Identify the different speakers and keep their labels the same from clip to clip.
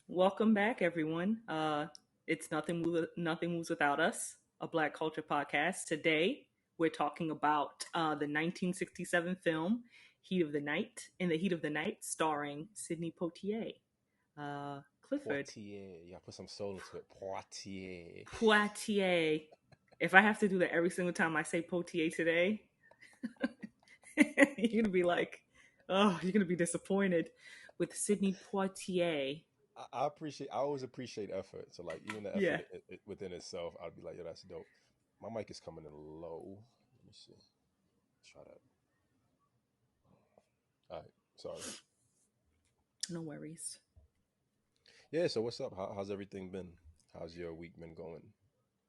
Speaker 1: Welcome back, everyone. It's nothing moves without us, a Black culture podcast. Today, we're talking about the 1967 film "Heat of the Night." In the Heat of the Night, starring Sidney Poitier, Clifford,
Speaker 2: Poitier. You gotta put some soul into it. Poitier.
Speaker 1: Poitier. If I have to do that every single time I say Poitier today, you're gonna be like, "Oh, you're gonna be disappointed with Sidney Poitier."
Speaker 2: I appreciate. I always appreciate effort. So like even the
Speaker 1: Yeah.
Speaker 2: effort within itself, I'd be like, yeah, that's dope. My mic is coming in low. Let me see. Try that. All right. Sorry.
Speaker 1: No worries.
Speaker 2: Yeah. So what's up? How's everything been? How's your week been going?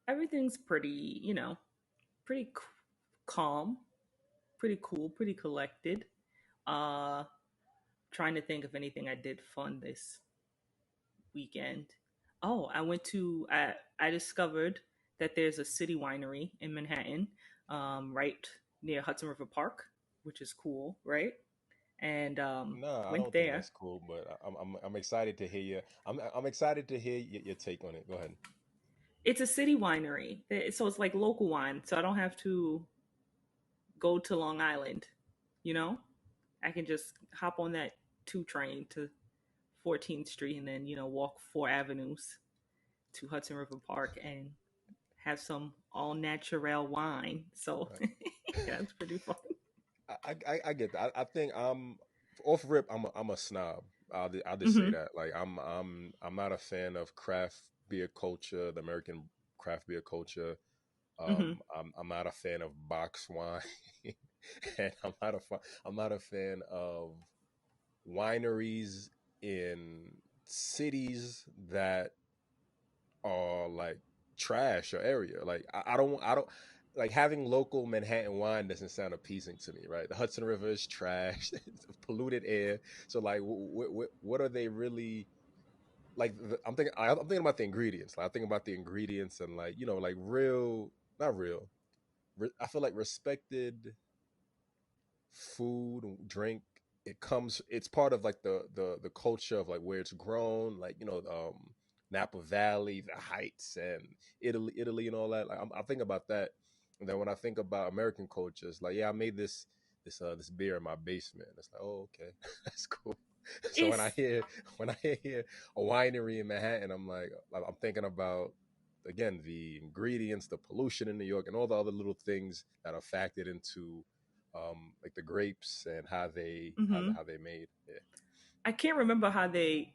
Speaker 1: Everything's pretty, pretty calm, pretty cool, pretty collected. Uh, Trying to think of anything I did fun this weekend. Oh, I discovered that there's a city winery in Manhattan, right near Hudson River Park, which is cool, right? And
Speaker 2: Nah, I
Speaker 1: went
Speaker 2: don't think
Speaker 1: there.
Speaker 2: that's cool, but I'm excited to hear you. I'm excited to hear your take on it. Go ahead.
Speaker 1: It's a city winery, so it's like local wine. So I don't have to go to Long Island, you know. I can just hop on that two train to 14th Street and then, walk four avenues to Hudson River Park and have some all natural wine. So
Speaker 2: Right.
Speaker 1: yeah, it's pretty fun.
Speaker 2: I get that. I think I'm off rip. I'm a snob. I'll just say
Speaker 1: Hmm.
Speaker 2: that. Like I'm not a fan of craft beer culture, the American craft beer culture.
Speaker 1: Hmm.
Speaker 2: I'm not a fan of box wine, and I'm not a fan of wineries in cities that are like trash or area. Like I don't like having local Manhattan wine doesn't sound appeasing to me, right? The Hudson River is trash, it's polluted air. So like, what are they really like? I'm thinking about the ingredients. Like I think about the ingredients and like like real, not real. I feel like respected food and drink. It's part of like the culture of like where it's grown, like Napa Valley, the Heights, and Italy and all that. Like I think about that, and then when I think about American culture, it's like, yeah, I made this beer in my basement. It's like, oh, okay, that's cool. So
Speaker 1: It's
Speaker 2: when I hear a winery in Manhattan, I'm thinking about, again, the ingredients, the pollution in New York, and all the other little things that are factored into like the grapes and how
Speaker 1: hmm.
Speaker 2: they made. Yeah.
Speaker 1: I can't remember how they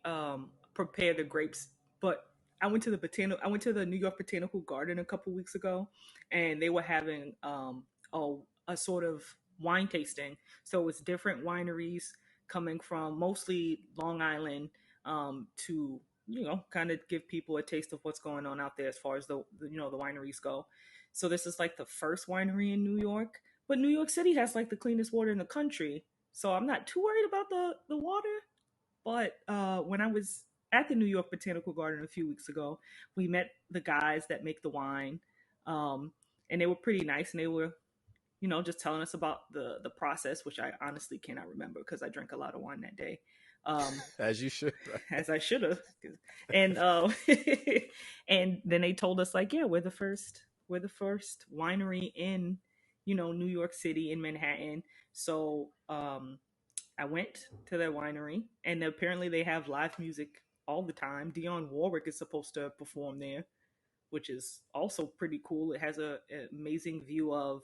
Speaker 1: prepare the grapes, but I went to the New York Botanical Garden a couple weeks ago, and they were having a a sort of wine tasting. So it's different wineries coming from mostly Long Island to kind of give people a taste of what's going on out there as far as the wineries go. So this is like the first winery in New York, but New York City has like the cleanest water in the country. So I'm not too worried about the water, but when I was at the New York Botanical Garden a few weeks ago, we met the guys that make the wine, um, and they were pretty nice, and they were, just telling us about the process, which I honestly cannot remember because I drank a lot of wine that day, um,
Speaker 2: As you should, right?
Speaker 1: as I should have. And and then they told us like, yeah, we're the first winery in New York City in Manhattan. So I went to their winery, and apparently they have live music all the time. Dionne Warwick is supposed to perform there, which is also pretty cool. It has an amazing view of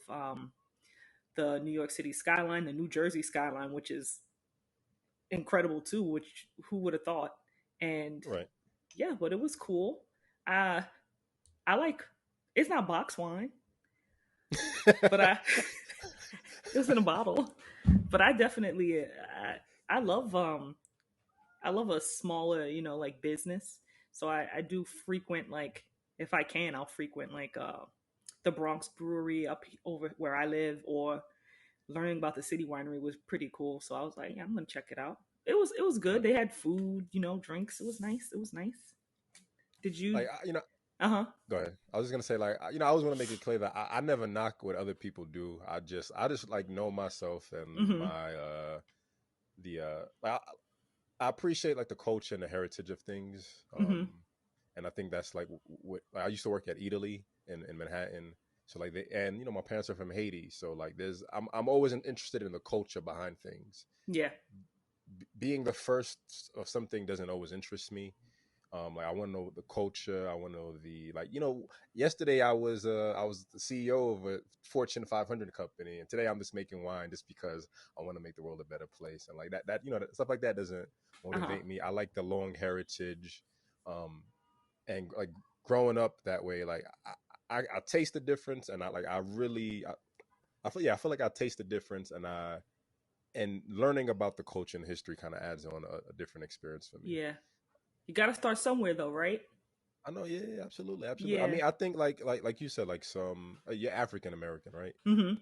Speaker 1: the New York City skyline, the New Jersey skyline, which is incredible too. Which who would have thought? And
Speaker 2: Right.
Speaker 1: yeah, but it was cool. Uh, I like. It's not box wine, but I it was in a bottle. But I definitely I love I love a smaller, like business. So I do frequent like if I can, I'll frequent like the Bronx Brewery up over where I live, or learning about the City Winery was pretty cool. So I was like, yeah, I'm gonna check it out. It was good.
Speaker 2: Right.
Speaker 1: They had food, drinks. It was nice. It was nice. Did you?
Speaker 2: Like
Speaker 1: Uh huh.
Speaker 2: go ahead. I was just gonna say, like, I always want to make it clear that I never knock what other people do. I just like know myself and
Speaker 1: Mm-hmm.
Speaker 2: my the like, I appreciate like the culture and the heritage of things.
Speaker 1: Hmm.
Speaker 2: And I think that's like what I used to work at Italy in Manhattan. So like and my parents are from Haiti. So like I'm always interested in the culture behind things.
Speaker 1: Yeah.
Speaker 2: Being the first of something doesn't always interest me. Like I want to know the culture. I want to know the like. Yesterday I was the CEO of a Fortune 500 company, and today I'm just making wine just because I want to make the world a better place. And like that stuff like that doesn't
Speaker 1: Uh-huh.
Speaker 2: motivate me. I like the long heritage, um, and like growing up that way. Like I taste the difference, and I feel like I taste the difference, and learning about the culture and history kind of adds on a different experience for me.
Speaker 1: Yeah. You got to start somewhere though, right?
Speaker 2: I know, yeah, yeah, absolutely, absolutely. I
Speaker 1: Yeah.
Speaker 2: mean, I think like you said, like some you're African American, right?
Speaker 1: Hmm.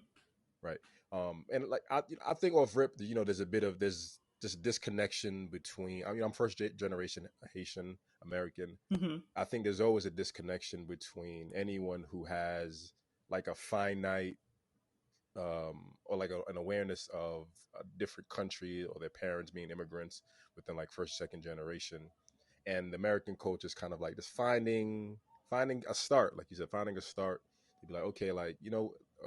Speaker 2: Right. And like I think off rip, there's this disconnection between. I mean, I'm first generation Haitian American.
Speaker 1: Hmm.
Speaker 2: I think there's always a disconnection between anyone who has like a finite or like an awareness of a different country or their parents being immigrants within like first second generation, and the American coach is kind of like just finding a start, like you said, finding a start to be like, okay, like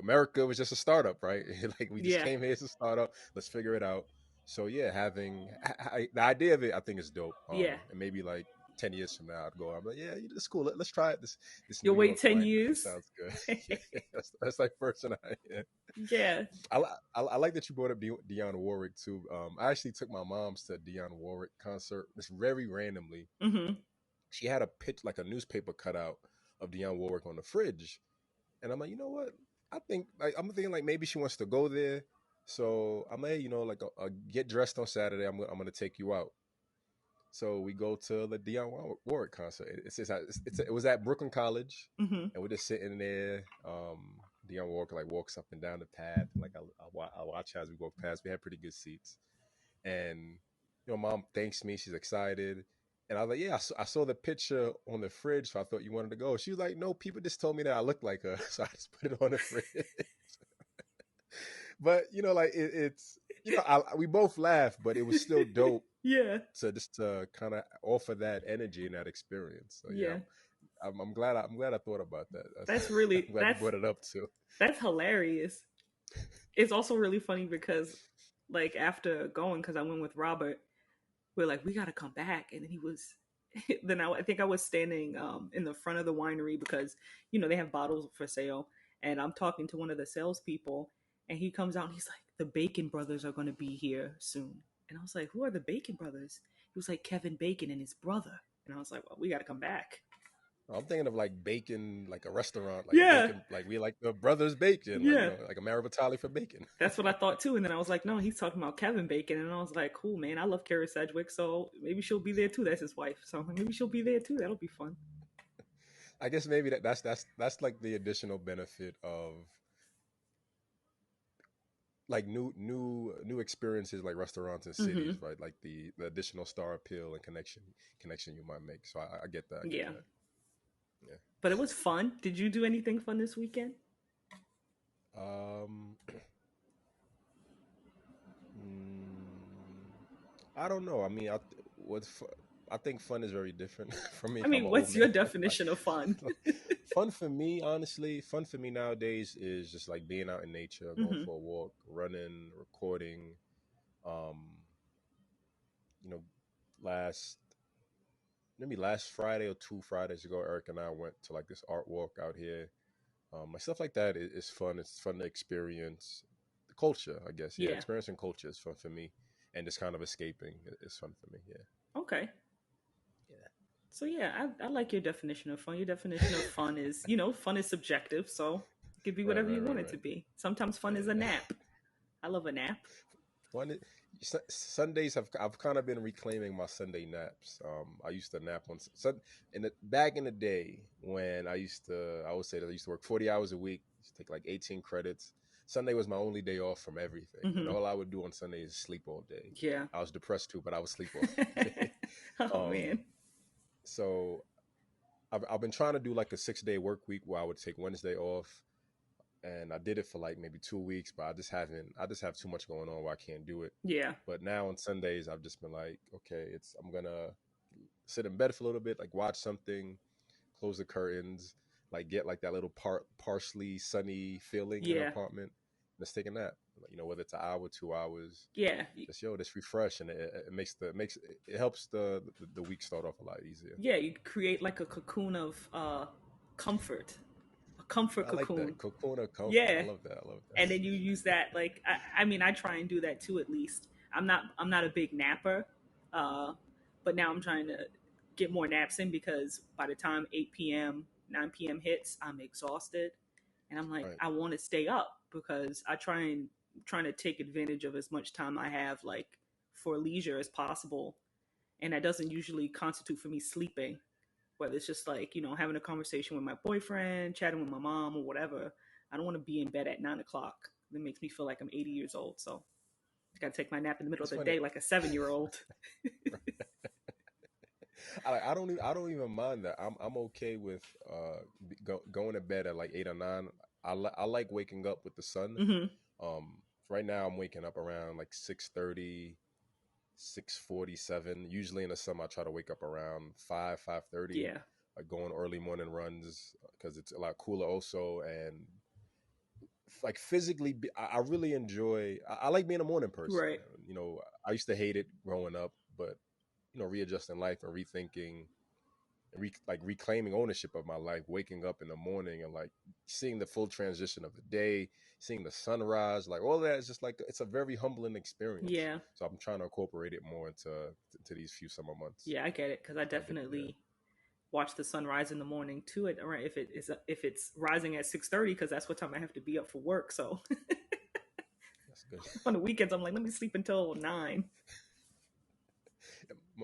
Speaker 2: America was just a startup, right? Like we just
Speaker 1: Yeah.
Speaker 2: came here as a startup, let's figure it out. So yeah, the idea of it, I think is dope.
Speaker 1: Yeah.
Speaker 2: And maybe like 10 years from now, I'd go, I'm like, yeah, it's cool. Let's try it. This
Speaker 1: You'll
Speaker 2: New
Speaker 1: wait
Speaker 2: York
Speaker 1: 10
Speaker 2: wine thing
Speaker 1: years.
Speaker 2: sounds good. Yeah, that's like first and yeah.
Speaker 1: Yeah.
Speaker 2: I like that you brought up Dionne Warwick too. I actually took my mom's to a Dionne Warwick concert. It's very randomly.
Speaker 1: Hmm.
Speaker 2: She had a pitch like a newspaper cutout of Dionne Warwick on the fridge, and I'm like, you know what? I think like I'm thinking like maybe she wants to go there, so I'm like, like get dressed on Saturday. I'm gonna take you out. So we go to the Warwick concert. It was at Brooklyn College,
Speaker 1: Hmm.
Speaker 2: and we're just sitting there. Dionne Warwick like walks up and down the path, and like I watch as we walk past. We had pretty good seats, and mom thanks me. She's excited, and I was like, yeah, I saw the picture on the fridge, so I thought you wanted to go. She was like, no, people just told me that I look like her, so I just put it on the fridge. But like it's we both laughed, but it was still dope
Speaker 1: Yeah.
Speaker 2: to just to kind of offer that energy and that experience. So yeah,
Speaker 1: Yeah.
Speaker 2: I'm glad I thought about that.
Speaker 1: That's really
Speaker 2: I'm glad you brought it up too.
Speaker 1: that's hilarious. It's also really funny because like after going, because I went with Robert, we're like, we gotta come back. And then he was then I think I was standing in the front of the winery because they have bottles for sale, and I'm talking to one of the salespeople, and he comes out and he's like, the Bacon brothers are gonna be here soon. And I was like, who are the Bacon brothers? He was like, Kevin Bacon and his brother. And I was like, well, we gotta come back.
Speaker 2: I'm thinking of like bacon, like a restaurant, like a
Speaker 1: Yeah.
Speaker 2: bacon, like we like the brothers bacon, like
Speaker 1: Yeah.
Speaker 2: like a Maravitali for bacon.
Speaker 1: That's what I thought too. And then I was like, no, he's talking about Kevin Bacon. And I was like, cool, man. I love Kara Sedgwick. So maybe she'll be there too. That's his wife. So maybe she'll be there too. That'll be fun.
Speaker 2: I guess maybe that's like the additional benefit of like new experiences like restaurants and cities,
Speaker 1: Hmm.
Speaker 2: right? Like the additional star appeal and connection you might make. So I get that. I get
Speaker 1: Yeah.
Speaker 2: that. Yeah.
Speaker 1: But it was fun. Did you do anything fun this weekend?
Speaker 2: Um, mm, I don't know. I mean, I think fun is very different for me.
Speaker 1: I
Speaker 2: I'm
Speaker 1: mean,
Speaker 2: an old
Speaker 1: what's your
Speaker 2: man. Like,
Speaker 1: definition of fun?
Speaker 2: fun for me, honestly, fun for me nowadays is just like being out in nature, going
Speaker 1: Hmm.
Speaker 2: for a walk, running, recording. Um, you know, last maybe last Friday or 2 Fridays ago, Eric and I went to like this art walk out here. Like stuff like that is fun. It's fun to experience the culture, I guess. Yeah,
Speaker 1: Yeah.
Speaker 2: experiencing culture is fun for me, and just kind of escaping is fun for me. Yeah,
Speaker 1: Okay.
Speaker 2: yeah,
Speaker 1: So yeah, I like your definition of fun. Your definition of fun is, fun is subjective. So it could be
Speaker 2: right,
Speaker 1: whatever
Speaker 2: right,
Speaker 1: you want
Speaker 2: right,
Speaker 1: it to
Speaker 2: right.
Speaker 1: be. Sometimes fun is a
Speaker 2: Yeah.
Speaker 1: nap. I love a nap.
Speaker 2: Fun. Sundays I've kind of been reclaiming my Sunday naps. I used to nap on back in the day when I would say that I used to work 40 hours a week, used to take like 18 credits. Sunday was my only day off from everything, and
Speaker 1: Hmm.
Speaker 2: all I would do on Sunday is sleep all day.
Speaker 1: Yeah.
Speaker 2: I was depressed too, but I would sleep all day.
Speaker 1: Oh
Speaker 2: um,
Speaker 1: man.
Speaker 2: so I've been trying to do like a 6-day work week where I would take Wednesday off. and I did it for like maybe 2 weeks, but I just have too much going on where I can't do it.
Speaker 1: Yeah.
Speaker 2: But now on Sundays, I've just been like, okay, I'm gonna sit in bed for a little bit, like watch something, close the curtains, like get like that little partially sunny feeling in the
Speaker 1: Yeah.
Speaker 2: apartment. Let's take a nap. Like, whether it's an hour, 2 hours,
Speaker 1: Yeah.
Speaker 2: just refresh, and it makes it helps the week start off a lot easier.
Speaker 1: Yeah, you create like a cocoon of comfort, a comfort
Speaker 2: I like
Speaker 1: cocoon.
Speaker 2: that cocoon of comfort. I
Speaker 1: Yeah,
Speaker 2: love that. I love
Speaker 1: and then you use that like I mean I try and do that too at least. I'm not a big napper, uh, but now I'm trying to get more naps in because by the time 8 p.m. 9 p.m. hits, I'm exhausted, and I'm like
Speaker 2: that.
Speaker 1: I want to stay up because I trying to take advantage of as much time I have like for leisure as possible, and that doesn't usually constitute for me sleeping, whether it's just like having a conversation with my boyfriend, chatting with my mom, or whatever. I don't want to be in bed at 9 o'clock. That makes me feel like I'm 80 years old. So I got to take my nap in the middle of
Speaker 2: It's
Speaker 1: the
Speaker 2: funny.
Speaker 1: day like a 7 year old.
Speaker 2: I don't even mind that. I'm okay with going to bed at like 8 or 9. I like waking up with the sun.
Speaker 1: Hmm.
Speaker 2: Um, right now I'm waking up around like 6:30, 6:47. Usually in the summer I try to wake up around 5:30.
Speaker 1: Yeah.
Speaker 2: Like going early morning runs because it's a lot cooler also, and like physically I really enjoy. I like being a morning person.
Speaker 1: Right.
Speaker 2: I used to hate it growing up, but readjusting life and rethinking, like reclaiming ownership of my life, waking up in the morning and like seeing the full transition of the day, seeing the sunrise, like all that is just like it's a very humbling experience.
Speaker 1: Yeah.
Speaker 2: So I'm trying to incorporate it more into these few summer months.
Speaker 1: Yeah, I get it because I
Speaker 2: So I did, yeah.
Speaker 1: definitely watch the sunrise in the morning too. It right if it's rising at 6:30 because that's what time I have to be up for work. So
Speaker 2: That's good.
Speaker 1: on the weekends I'm like let me sleep until 9.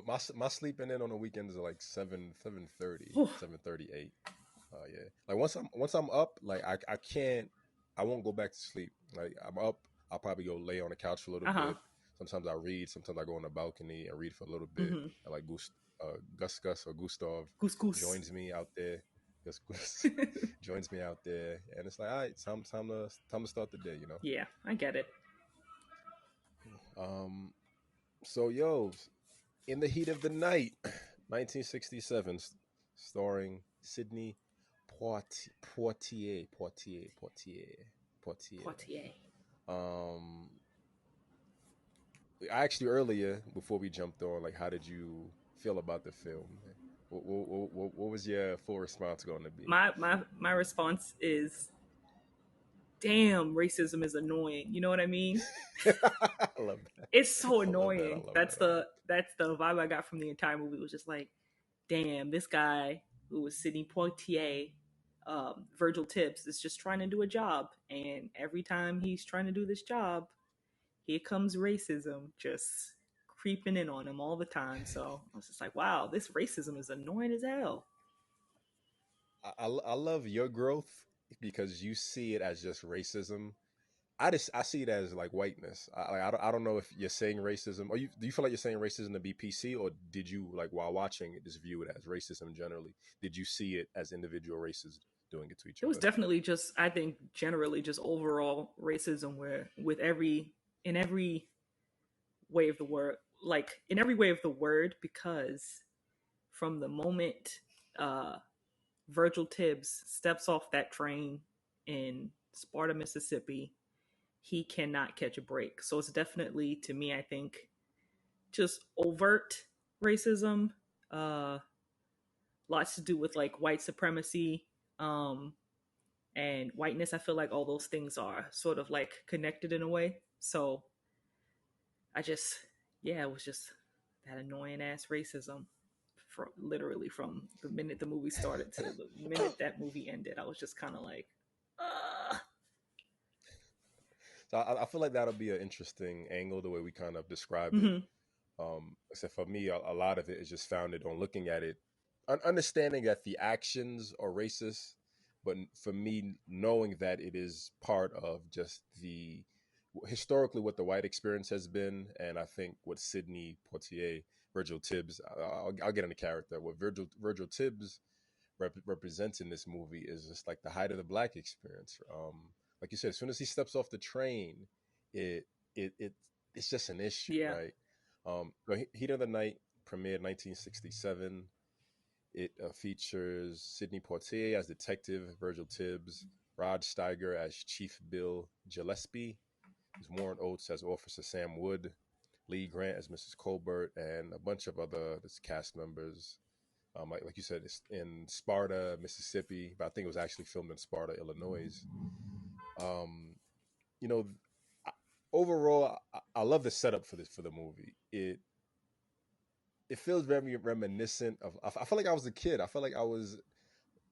Speaker 2: My sleeping in on the weekends are like 7:30,
Speaker 1: Whew.
Speaker 2: 7:38. Yeah. Like once I'm up, like I can't, I won't go back to sleep. Like I'm up, I'll probably go lay on the couch for a little
Speaker 1: Uh huh.
Speaker 2: bit. Sometimes I read. Sometimes I go on the balcony and read for a little bit.
Speaker 1: Mm-hmm.
Speaker 2: And like Gus or Gustav
Speaker 1: Goose goose.
Speaker 2: joins me out there. Gus joins me out there, and it's like, all right, time to start the day.
Speaker 1: Yeah, I get it.
Speaker 2: Um. So yo, in the heat of the night, 1967, starring Sidney Poitier.
Speaker 1: Poitier.
Speaker 2: Um, I asked you earlier before we jumped on, like, how did you feel about the film? What was your full response going to be?
Speaker 1: My response is, damn, racism is annoying. You know what I mean?
Speaker 2: I love that.
Speaker 1: It's so
Speaker 2: I love that. I
Speaker 1: annoying.
Speaker 2: love
Speaker 1: That's
Speaker 2: that. I love
Speaker 1: the that's the vibe I got from the entire movie. It was just like, damn, this guy who was Sidney Poitier, Virgil Tibbs, is just trying to do a job, and every time he's trying to do this job, here comes racism just creeping in on him all the time. So I was just like, wow, this racism is annoying as hell.
Speaker 2: I love your growth because you see it as just racism. I see it as like whiteness. I don't know if you're saying racism, or do you feel like you're saying racism to be PC, or did you, like, while watching it, just view it as racism generally? Did you see it as individual races doing it to each
Speaker 1: It was
Speaker 2: other?
Speaker 1: definitely just, I think, generally just overall racism, where with in every way of the word, like in every way of the word, because from the moment uh, Virgil Tibbs steps off that train in Sparta, Mississippi, he cannot catch a break. So it's definitely, to me, I think, just overt racism. Uh, Lots to do with like white supremacy, um, and whiteness. I feel like all those things are sort of like connected in a way. So I just, yeah, it was just that annoying ass racism. From literally from the minute the movie started to the minute that movie ended, I was just kind of like,
Speaker 2: So I feel like that'll be an interesting angle, the way we kind of describe it.
Speaker 1: mm-hmm.
Speaker 2: Except for me, a lot of it is just founded on looking at it, understanding that the actions are racist, but for me, knowing that it is part of just the historically what the white experience has been, and I think what Sidney Poitier, Virgil Tibbs, I'll get into character. What Virgil Tibbs represents in this movie is just like the height of the black experience. like you said, as soon as he steps off the train, it it it's just an issue,
Speaker 1: Yeah.
Speaker 2: right? Heat of the Night premiered 1967. It features Sidney Poitier as Detective Virgil Tibbs, Rod Steiger as Chief Bill Gillespie, Warren Oates as Officer Sam Wood, Lee Grant as Mrs. Colbert, and a bunch of other cast members. Like you said, it's in Sparta, Mississippi, but I think it was actually filmed in Sparta, Illinois. Um, you know, overall, I love the setup for this for the movie. It feels very reminiscent of. I felt like I was a kid. I felt like I was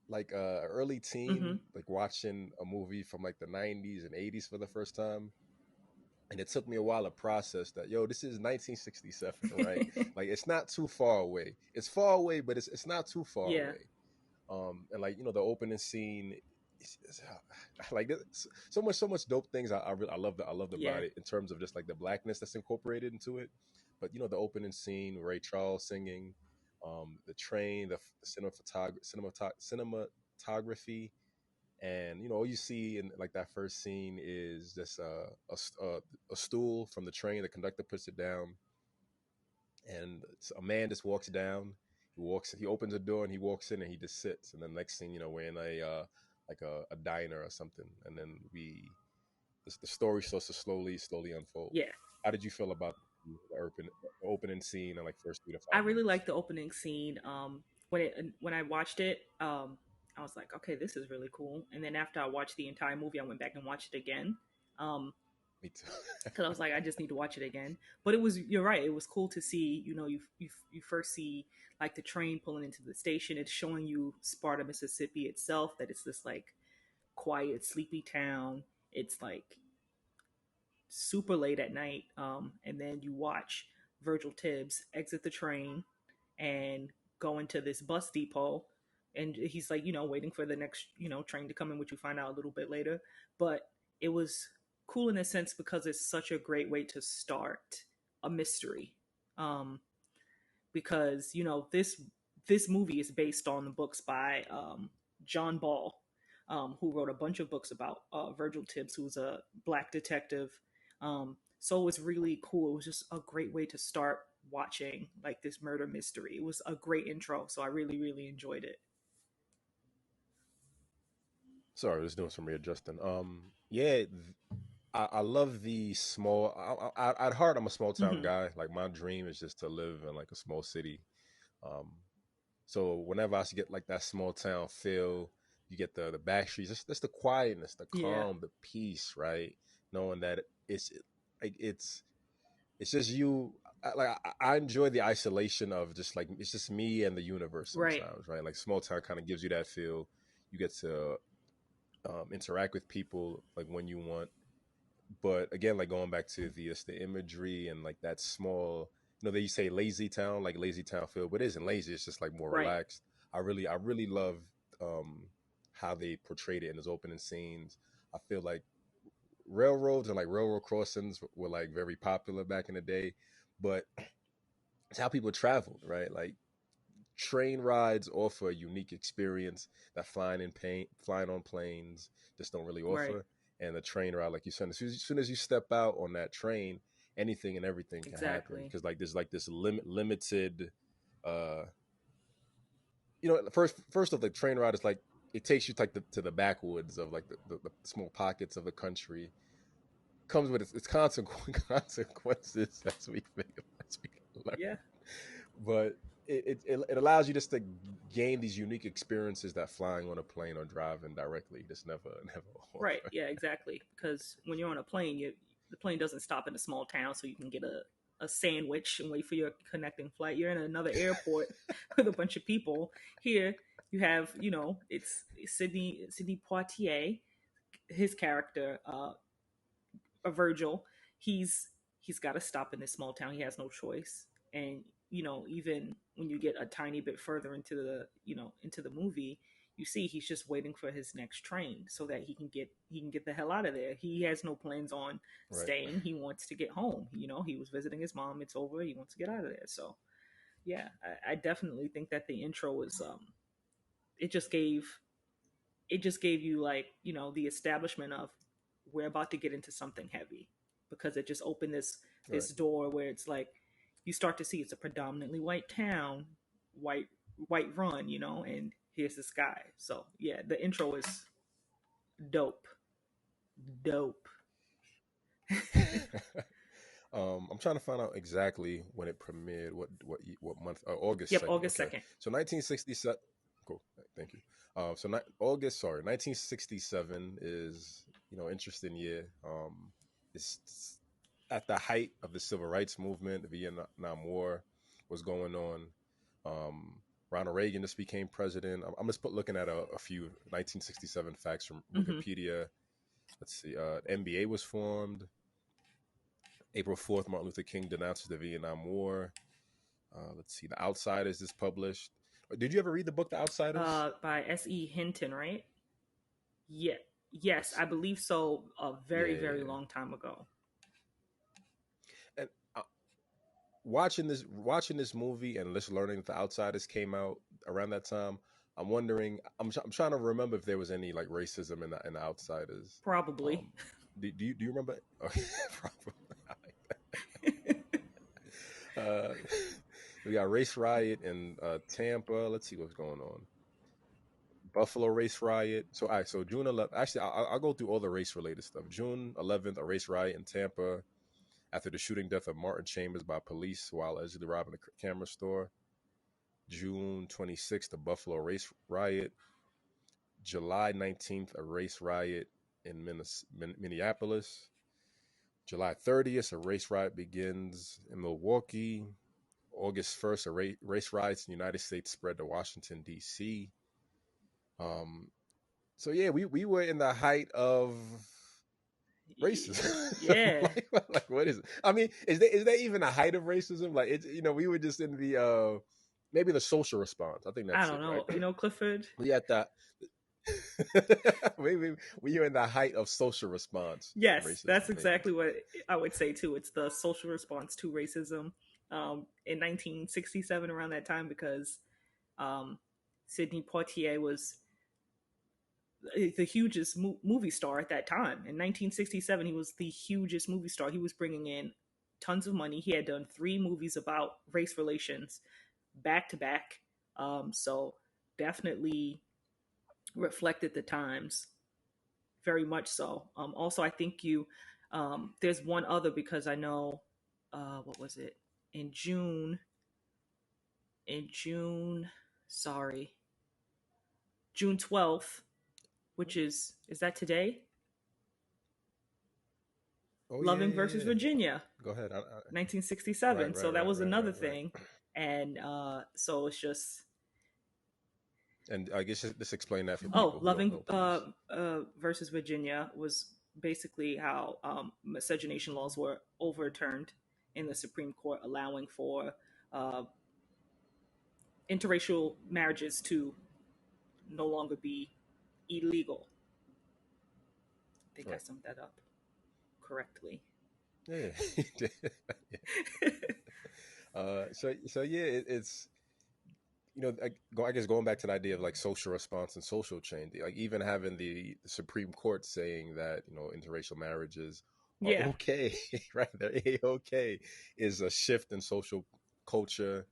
Speaker 2: like a early
Speaker 1: Mm-hmm.
Speaker 2: teen, like watching a movie from like the '90s and '80s for the first time. And it took me a while to process that, yo, this is 1967, right? Like it's not too far away. It's far away, but it's not too far
Speaker 1: Yeah.
Speaker 2: away. And like the opening scene, it's like so much dope things. I loved
Speaker 1: Yeah.
Speaker 2: about it in terms of just like the blackness that's incorporated into it. But the opening scene, Ray Charles singing, the train, the cinematography, and all you see in like that first scene is just a stool from the train. The conductor puts it down, and a man just walks down. He opens the door and he walks in and he just sits. And then next thing we're in like a diner or something, and then the story starts to slowly unfold.
Speaker 1: Yeah.
Speaker 2: How did you feel about the opening scene and like first three to
Speaker 1: I
Speaker 2: five
Speaker 1: really
Speaker 2: minutes?
Speaker 1: liked the opening scene. When I watched it, I was like, okay, this is really cool. And then after I watched the entire movie, I went back and watched it again. Um,
Speaker 2: Me too.
Speaker 1: because I was like, I just need to watch it again. But you're right. It was cool to see. You first see like the train pulling into the station. It's showing you Sparta, Mississippi itself. That it's this like quiet, sleepy town. It's like super late at night. And then you watch Virgil Tibbs exit the train and go into this bus depot. And he's like, waiting for the next, train to come in, which you find out a little bit later. But it was cool in a sense because it's such a great way to start a mystery. Um, because this movie is based on the books by John Ball, who wrote a bunch of books about Virgil Tibbs, who's a black detective. So it was really cool. It was just a great way to start watching like this murder mystery. It was a great intro, so I really really enjoyed it.
Speaker 2: Sorry, I was doing some readjusting. Yeah, I love the small. At heart, I'm a small town
Speaker 1: Hmm.
Speaker 2: guy. Like my dream is just to live in like a small city. Um, so whenever I get like that small town feel, you get the back streets, just the quietness, the
Speaker 1: Yeah.
Speaker 2: calm, the peace, right? Knowing that like it's just you. I enjoy the isolation of just like it's just me and the universe
Speaker 1: Right.
Speaker 2: sometimes, right? Like small town kind of gives you that feel. You get to interact with people like when you want, but again, like going back to the imagery and like that small, they say lazy town, like lazy town feel, but it isn't lazy. It's just like more
Speaker 1: Right.
Speaker 2: relaxed. I really love um, how they portrayed it in those opening scenes. I feel like railroads and like railroad crossings were like very popular back in the day, but it's how people traveled, right? Like train rides offer a unique experience that flying on planes just don't really
Speaker 1: Right.
Speaker 2: offer. And the train ride, like you said, as soon as you step out on that train, anything and everything can happen
Speaker 1: Exactly.
Speaker 2: because like there's like this limited, uh, first of the train ride is like it takes you like to the backwoods of like the small pockets of the country. Comes with its consequences as we learn,
Speaker 1: Yeah.
Speaker 2: but it allows you just to gain these unique experiences that flying on a plane or driving directly just never
Speaker 1: Right.
Speaker 2: offer.
Speaker 1: Yeah, exactly. Because when you're on a plane, the plane doesn't stop in a small town, so you can get a sandwich and wait for your connecting flight. You're in another airport with a bunch of people. Here, you have, it's Sidney Poitier, his character, Virgil. He's he's got to stop in this small town. He has no choice. And even when you get a tiny bit further into the movie, you see he's just waiting for his next train so that he can get the hell out of there. He has no plans on
Speaker 2: Right.
Speaker 1: staying. He wants to get home. He was visiting his mom. It's over. He wants to get out of there. So yeah, I definitely think that the intro was it just gave you like the establishment of we're about to get into something heavy, because it just opened this
Speaker 2: Right.
Speaker 1: door where it's like you start to see it's a predominantly white town, white white run, and here's this guy. So yeah, the intro is dope, dope.
Speaker 2: I'm trying to find out exactly when it premiered, what month? August
Speaker 1: Yep,
Speaker 2: 2nd.
Speaker 1: August
Speaker 2: Okay,
Speaker 1: 2nd.
Speaker 2: so 1967. Cool, thank you. So August, sorry, 1967 is interesting year. It's at the height of the civil rights movement. The Vietnam War was going on. Um, Ronald Reagan just became president. I'm just looking at a few 1967 facts from
Speaker 1: Mm-hmm.
Speaker 2: Wikipedia. Let's see. NBA was formed. April 4th, Martin Luther King denounces the Vietnam War. Let's see. The Outsiders is published. Did you ever read the book The Outsiders?
Speaker 1: By S.E. Hinton, right? Yeah. Yes,
Speaker 2: Let's
Speaker 1: I
Speaker 2: see.
Speaker 1: believe so. A
Speaker 2: Yeah,
Speaker 1: very,
Speaker 2: yeah,
Speaker 1: very
Speaker 2: yeah.
Speaker 1: long time ago.
Speaker 2: And watching this movie and just learning that The Outsiders came out around that time, I'm wondering. I'm trying to remember if there was any like racism in the Outsiders.
Speaker 1: Probably.
Speaker 2: Um, do you remember? Okay, probably. Uh, we got race riot in Tampa. Let's see what's going on. Buffalo race riot. So, all right. So June 11th. Actually, I'll go through all the race related stuff. June 11th, a race riot in Tampa after the shooting death of Martin Chambers by police while allegedly robbing a camera store. June 26th, the Buffalo race riot. July 19th, a race riot in Minneapolis. July 30th, a race riot begins in Milwaukee. August 1st, a race riots in the United States spread to Washington, D.C. Um, so yeah, we were in the height of racism.
Speaker 1: Yeah.
Speaker 2: like what is it? I mean, is there even a height of racism? Like it's we were just in the maybe the social response. I think
Speaker 1: I
Speaker 2: that's
Speaker 1: don't
Speaker 2: it, right?
Speaker 1: know. Clifford.
Speaker 2: We at that we were in the height of social response
Speaker 1: Yes,
Speaker 2: racism,
Speaker 1: that's
Speaker 2: maybe.
Speaker 1: exactly what I would say too. It's the social response to racism in 1967, around that time, because um, Sidney Poitier was the hugest movie star at that time. In 1967, he was the hugest movie star. He was bringing in tons of money. He had done 3 movies about race relations back to back. So definitely reflected the times, very much so. Also, I think there's one other, because I know, what was it? In June, in June, sorry, June 12th, which is that today?
Speaker 2: Oh yeah,
Speaker 1: Loving
Speaker 2: yeah,
Speaker 1: versus
Speaker 2: yeah.
Speaker 1: Virginia,
Speaker 2: Go ahead.
Speaker 1: 1967. So that was another
Speaker 2: Right.
Speaker 1: thing. And so it's just,
Speaker 2: And I guess just explain that for
Speaker 1: oh,
Speaker 2: people who don't
Speaker 1: Loving
Speaker 2: know, please.
Speaker 1: versus Virginia was basically how miscegenation laws were overturned in the Supreme Court, allowing for uh, interracial marriages to no longer be illegal. I think I
Speaker 2: Right.
Speaker 1: summed that up correctly.
Speaker 2: Yeah. So yeah, it's I guess going back to the idea of like social response and social change, like even having the Supreme Court saying that interracial marriages are
Speaker 1: Yeah,
Speaker 2: okay, right? They're okay, is a shift in social culture,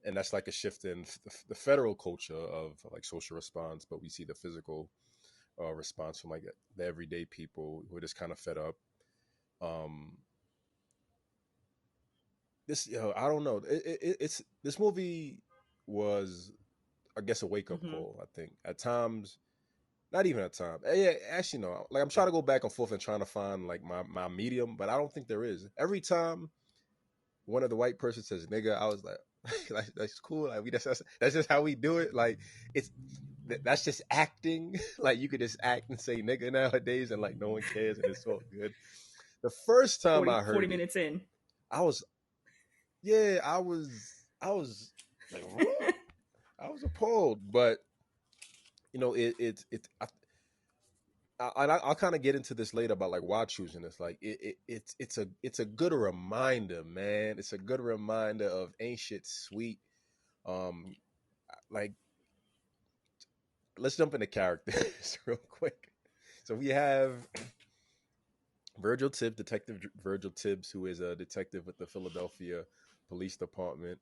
Speaker 2: and that's like a shift in the federal culture of like social response. But we see the physical response from like the everyday people who are just kind of fed up. Um, I don't know. It's this movie was, I guess, a wake up
Speaker 1: hmm,
Speaker 2: call. I think at times, not even at times. Yeah, actually, no. Like I'm trying to go back and forth and trying to find like my medium, but I don't think there is. Every time one of the white person says "nigga," I was like, that's cool. Like that's just how we do it. Like it's that's just acting. Like you could just act and say "nigga" nowadays, and like no one cares, and it's all good. The first time
Speaker 1: 40,
Speaker 2: I
Speaker 1: 40
Speaker 2: heard it,
Speaker 1: minutes in.
Speaker 2: I was yeah, I was like, what? I was appalled, but I'll kind of get into this later about like why choosing this. Like it's a good reminder, man. It's a good reminder of ain't shit sweet. Um, like let's jump into characters real quick. So we have Detective Virgil Tibbs, who is a detective with the Philadelphia Police Department.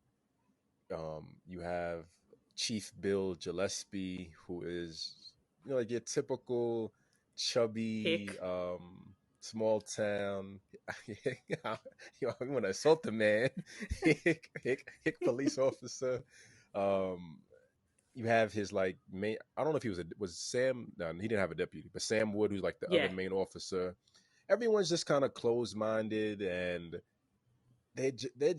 Speaker 2: You have Chief Bill Gillespie, who is, like your typical chubby,
Speaker 1: Hick.
Speaker 2: small town. I'm gonna assault the man. Hick police officer. Um, you have his like main. I don't know if he was Sam. No, he didn't have a deputy, but Sam Wood, who's like the other
Speaker 1: Yeah.
Speaker 2: main officer. Everyone's just kind of closed minded, and they they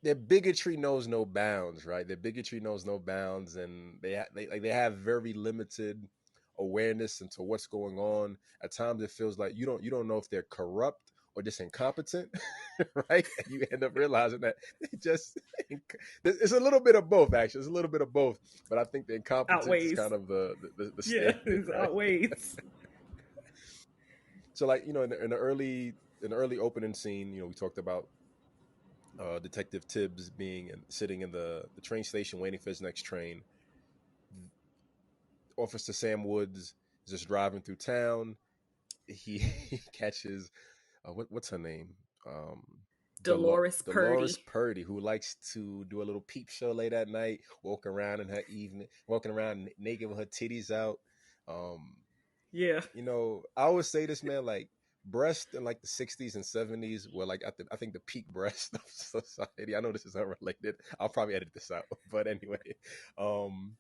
Speaker 2: their bigotry knows no bounds, right? Their bigotry knows no bounds, and they have very limited awareness into what's going on. At times, it feels like you don't know if they're corrupt or just incompetent, right? And you end up realizing that they just it's a little bit of both. Actually, it's a little bit of both, but I think the incompetence is kind
Speaker 1: Outweighs.
Speaker 2: of the
Speaker 1: Yeah,
Speaker 2: standard,
Speaker 1: it
Speaker 2: right?
Speaker 1: outweighs.
Speaker 2: So, like, in the early opening scene, we talked about Detective Tibbs sitting in the train station waiting for his next train. Officer Sam Woods is just driving through town. He catches what's her name? Um,
Speaker 1: Dolores
Speaker 2: Dolores
Speaker 1: Purdy.
Speaker 2: Purdy, who likes to do a little peep show late at night, walking around naked with her titties out. Um,
Speaker 1: Yeah.
Speaker 2: I always say this, man, like breast in like the 60s and 70s were like I think the peak breast of society. I know this is unrelated. I'll probably edit this out. But anyway, um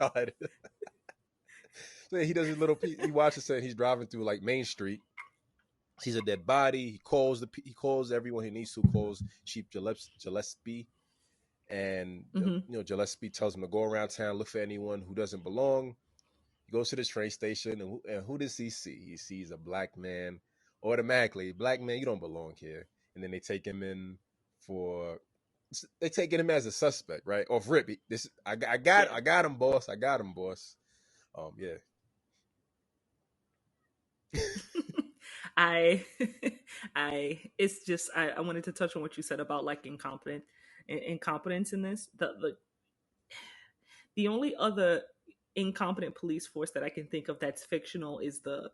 Speaker 2: I'll edit it. So yeah, he does his little he watches it, he's driving through like Main Street. Sees a dead body. He calls everyone he needs to, calls Chief Gillespie, and
Speaker 1: Mm-hmm.
Speaker 2: Gillespie tells him to go around town, look for anyone who doesn't belong. He goes to this train station, and who does he see? He sees a black man. Automatically, black man, you don't belong here. And then they taking him as a suspect, right? Off rip. This
Speaker 1: Yeah.
Speaker 2: I got him, boss. I got him, boss. Yeah.
Speaker 1: I it's just I wanted to touch on what you said about like incompetence in this. The only other incompetent police force that I can think of that's fictional is the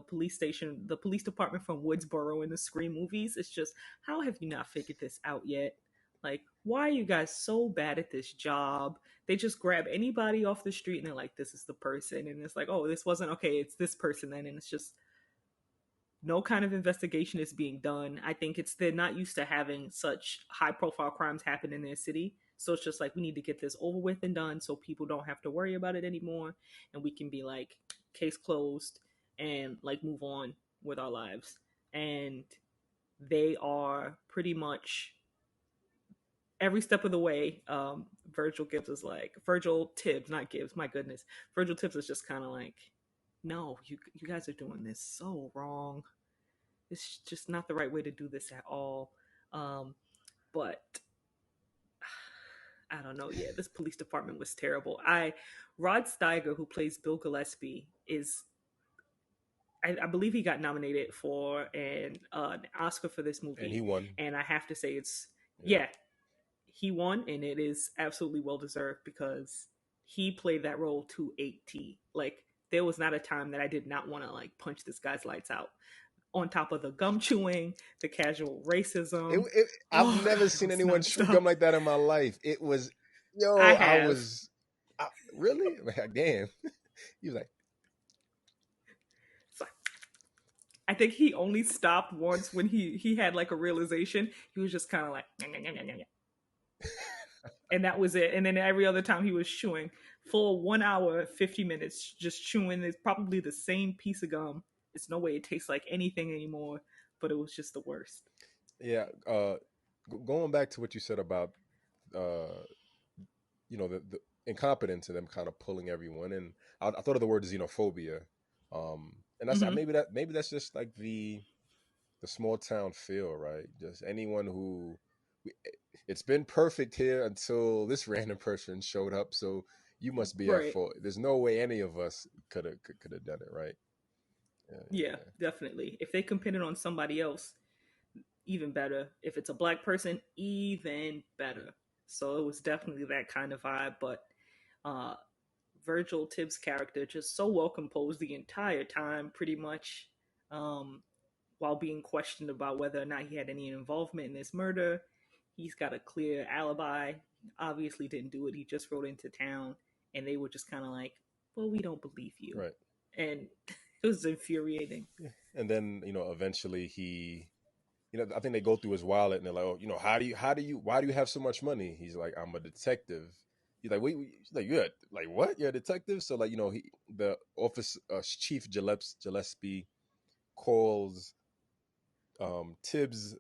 Speaker 1: police station, the police department from Woodsboro in the Scream movies. It's just, how have you not figured this out yet? Like, why are you guys so bad at this job? They just grab anybody off the street and they're like, this is the person. And it's like, oh, this wasn't okay. It's this person then. And it's just, no kind of investigation is being done. I think it's they're not used to having such high profile crimes happen in their city. So it's just like, we need to get this over with and done so people don't have to worry about it anymore, and we can be like, case closed, and like move on with our lives. And they are pretty much every step of the way. Virgil Tibbs, not Gibbs, my goodness. Virgil Tibbs is just kind of like, no, you guys are doing this so wrong. It's just not the right way to do this at all. But I don't know. Yeah, this police department was terrible. Rod Steiger, who plays Bill Gillespie, is I believe he got nominated for an Oscar for this
Speaker 2: And
Speaker 1: movie,
Speaker 2: he won.
Speaker 1: and I have to say it's,
Speaker 2: Yeah.
Speaker 1: yeah, he won, and it is absolutely well deserved because he played that role to a T. Like, there was not a time that I did not want to like punch this guy's lights out. On top of the gum chewing, the casual racism.
Speaker 2: I've
Speaker 1: Oh
Speaker 2: never
Speaker 1: god, it
Speaker 2: seen
Speaker 1: was
Speaker 2: anyone chew gum
Speaker 1: nonstop.
Speaker 2: like that in my life. It was,
Speaker 1: I
Speaker 2: I
Speaker 1: have.
Speaker 2: was, really? Like, damn. He was like,
Speaker 1: So I think he only stopped once when he had like a realization. He was just kind of like, and that was it. And then every other time he was chewing for 1 hour, 50 minutes, just chewing. It's probably the same piece of gum. It's no way it tastes like anything anymore. But it was just the worst.
Speaker 2: yeah. Going back to what you said about, uh, the incompetence and them kind of pulling everyone in. I thought of the word xenophobia, and that's
Speaker 1: Mm-hmm.
Speaker 2: maybe that's just like the small town feel, right? Just anyone who it's been perfect here until this random person showed up, so you must be at
Speaker 1: Right.
Speaker 2: fault. There's no way any of us could have done it, right? Yeah,
Speaker 1: Yeah, definitely. If they can pin it on somebody else, even better. If it's a black person, even better. So it was definitely that kind of vibe. But uh, Virgil Tibbs' character just so well composed the entire time, pretty much. um, while being questioned about whether or not he had any involvement in this murder. He's got a clear alibi. Obviously, didn't do it. He just rode into town, and they were just kind of like, "Well, we don't believe you,"
Speaker 2: Right.
Speaker 1: and it was infuriating.
Speaker 2: Yeah. And then eventually I think they go through his wallet and they're like, oh, why do you have so much money? He's like, I'm a detective. He's like, wait, he's like, you're like, what? You're a detective? So like, the office chief Gillespie calls Tibbs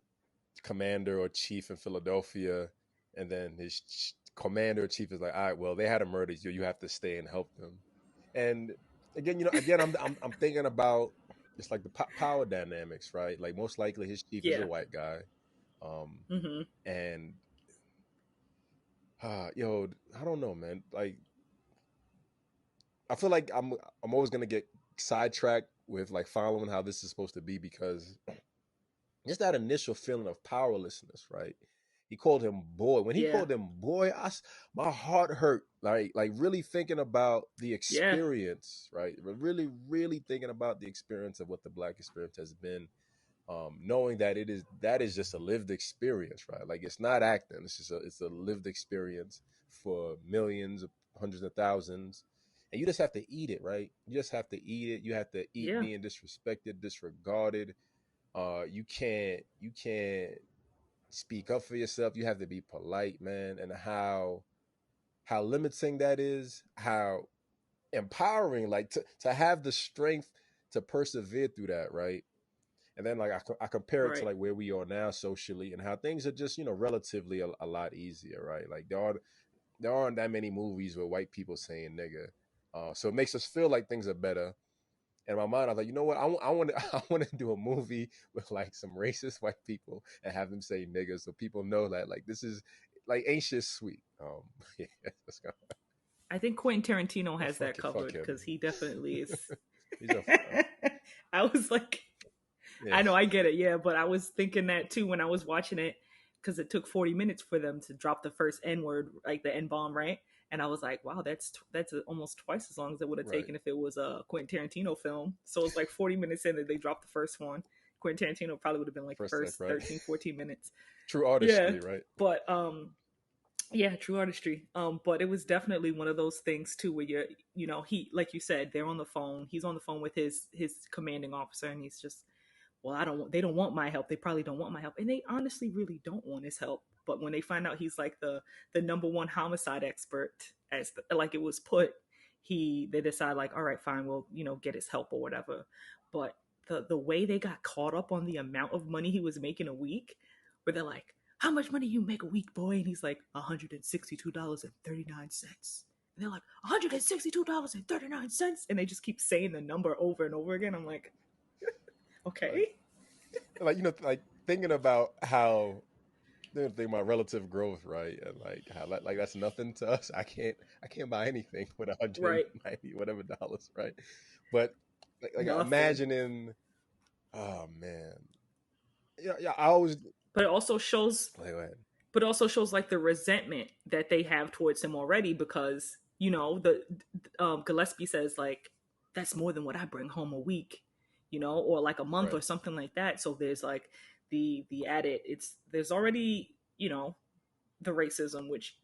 Speaker 2: commander or chief in Philadelphia, and then his commander or chief is like, all right, well, they had a murder, you have to stay and help them. And again, I'm thinking about it's like the power dynamics, right? Like most likely his chief is a
Speaker 1: Yeah.
Speaker 2: white guy, um,
Speaker 1: Mm-hmm.
Speaker 2: and I don't know, man. Like I feel like I'm always gonna get sidetracked with like following how this is supposed to be because just that initial feeling of powerlessness, right? He called him boy. When he
Speaker 1: Yeah.
Speaker 2: called him boy, my heart hurt. Like really thinking about the
Speaker 1: Yeah.
Speaker 2: experience, right? Really, really thinking about the experience of what the black experience has been. Knowing that is just a lived experience, right? Like it's not acting. It's a lived experience for millions, hundreds of thousands, and you just have to eat it, right? You just have to eat it. You have to eat
Speaker 1: Yeah.
Speaker 2: being disrespected, disregarded. You can't speak up for yourself. You have to be polite, man. And how limiting that is, how empowering, like to have the strength to persevere through that, right? And then like I compare it to
Speaker 1: Right.
Speaker 2: like where we are now socially and how things are just relatively a lot easier, right? Like there aren't that many movies with white people saying nigga, so it makes us feel like things are better. In my mind, I was like, you know what? I want to I want to do a movie with like some racist white people and have them say niggas, so people know that like this is like ain't shit sweet. Yeah, let's go.
Speaker 1: I think Quentin Tarantino
Speaker 2: Oh,
Speaker 1: has that
Speaker 2: fuck
Speaker 1: covered
Speaker 2: him.
Speaker 1: because he definitely is.
Speaker 2: He's a
Speaker 1: I was like,
Speaker 2: yeah,
Speaker 1: I know, I get it, yeah, but I was thinking that too when I was watching it because it took 40 minutes for them to drop the first N word, like the N bomb, right? And I was like, wow, that's almost twice as long as it would have
Speaker 2: right.
Speaker 1: taken if it was a Quentin Tarantino film. So it's like 40 minutes in that they dropped the first one. Quentin Tarantino probably would have been like the
Speaker 2: First like
Speaker 1: first
Speaker 2: right.
Speaker 1: 13, 14 minutes.
Speaker 2: True
Speaker 1: Yeah,
Speaker 2: artistry, right?
Speaker 1: but yeah, true artistry. But it was definitely one of those things too where he, like you said, they're on the phone. He's on the phone with his commanding officer, and he's just, well, I don't want, they don't want my help. They probably don't want my help. And they honestly really don't want his help. But when they find out he's like the number one homicide expert, like it was put, they decide like, all right, fine, we'll, get his help or whatever. But the way they got caught up on the amount of money he was making a week, where they're like, how much money you make a week, boy? And he's like, $162.39. And they're like, $162.39. And they just keep saying the number over and over again. I'm like,
Speaker 2: Like
Speaker 1: okay.
Speaker 2: like like thinking about how they're thinking about relative growth, right? And like how like that's nothing to us. I can't buy anything with 190 whatever dollars, right? But like
Speaker 1: Nothing.
Speaker 2: imagining, oh man, yeah. I always
Speaker 1: But it also shows
Speaker 2: like go ahead.
Speaker 1: like the resentment that they have towards him already because, the Gillespie says like that's more than what I bring home a week, or like a month
Speaker 2: Right,
Speaker 1: or something like that. So there's like the added, there's already, the racism, which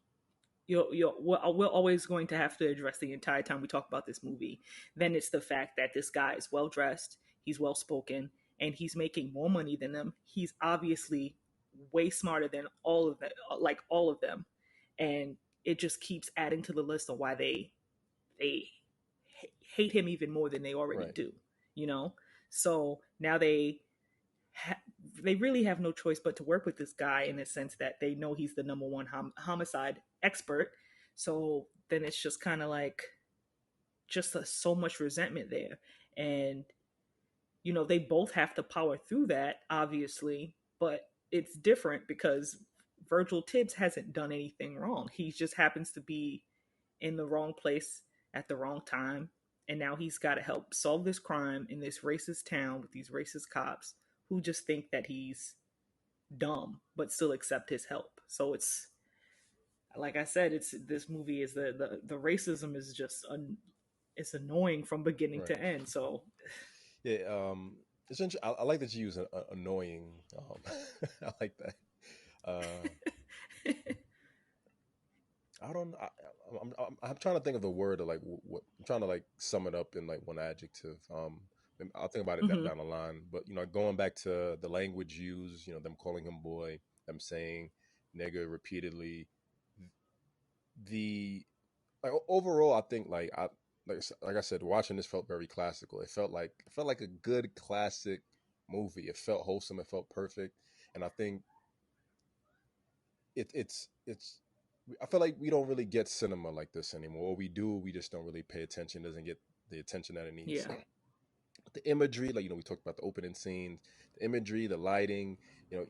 Speaker 1: we're always going to have to address the entire time we talk about this movie. Then it's the fact that this guy is well dressed, he's well spoken, and he's making more money than them. He's obviously way smarter than all of them, like all of them, and it just keeps adding to the list of why they hate him even more than they already
Speaker 2: right,
Speaker 1: do. You know, so now ha- they really have no choice but to work with this guy in the sense that they know he's the number one homicide expert. So then it's just kind of like so much resentment there, and they both have to power through that, obviously, but it's different because Virgil Tibbs hasn't done anything wrong. He just happens to be in the wrong place at the wrong time, and now he's got to help solve this crime in this racist town with these racist cops who just think that he's dumb but still accept his help. So it's like I said, it's this movie is the racism is just it's annoying from beginning
Speaker 2: right.
Speaker 1: to end. So
Speaker 2: Yeah. I like that you use annoying. I like that. Uh, I don't. I'm trying to think of the word to like what I'm trying to like sum it up in like one adjective. I'll think about it
Speaker 1: Hmm.
Speaker 2: down the line. But going back to the language used, them calling him boy, them saying nigga repeatedly. The like overall, I think like I said, watching this felt very classical. It felt like a good classic movie. It felt wholesome. It felt perfect, and I think it's I feel like we don't really get cinema like this anymore. Or we do, we just don't really pay attention. It doesn't get the attention that it needs.
Speaker 1: Yeah,
Speaker 2: The imagery, like we talked about the opening scenes, the imagery, the lighting, you know,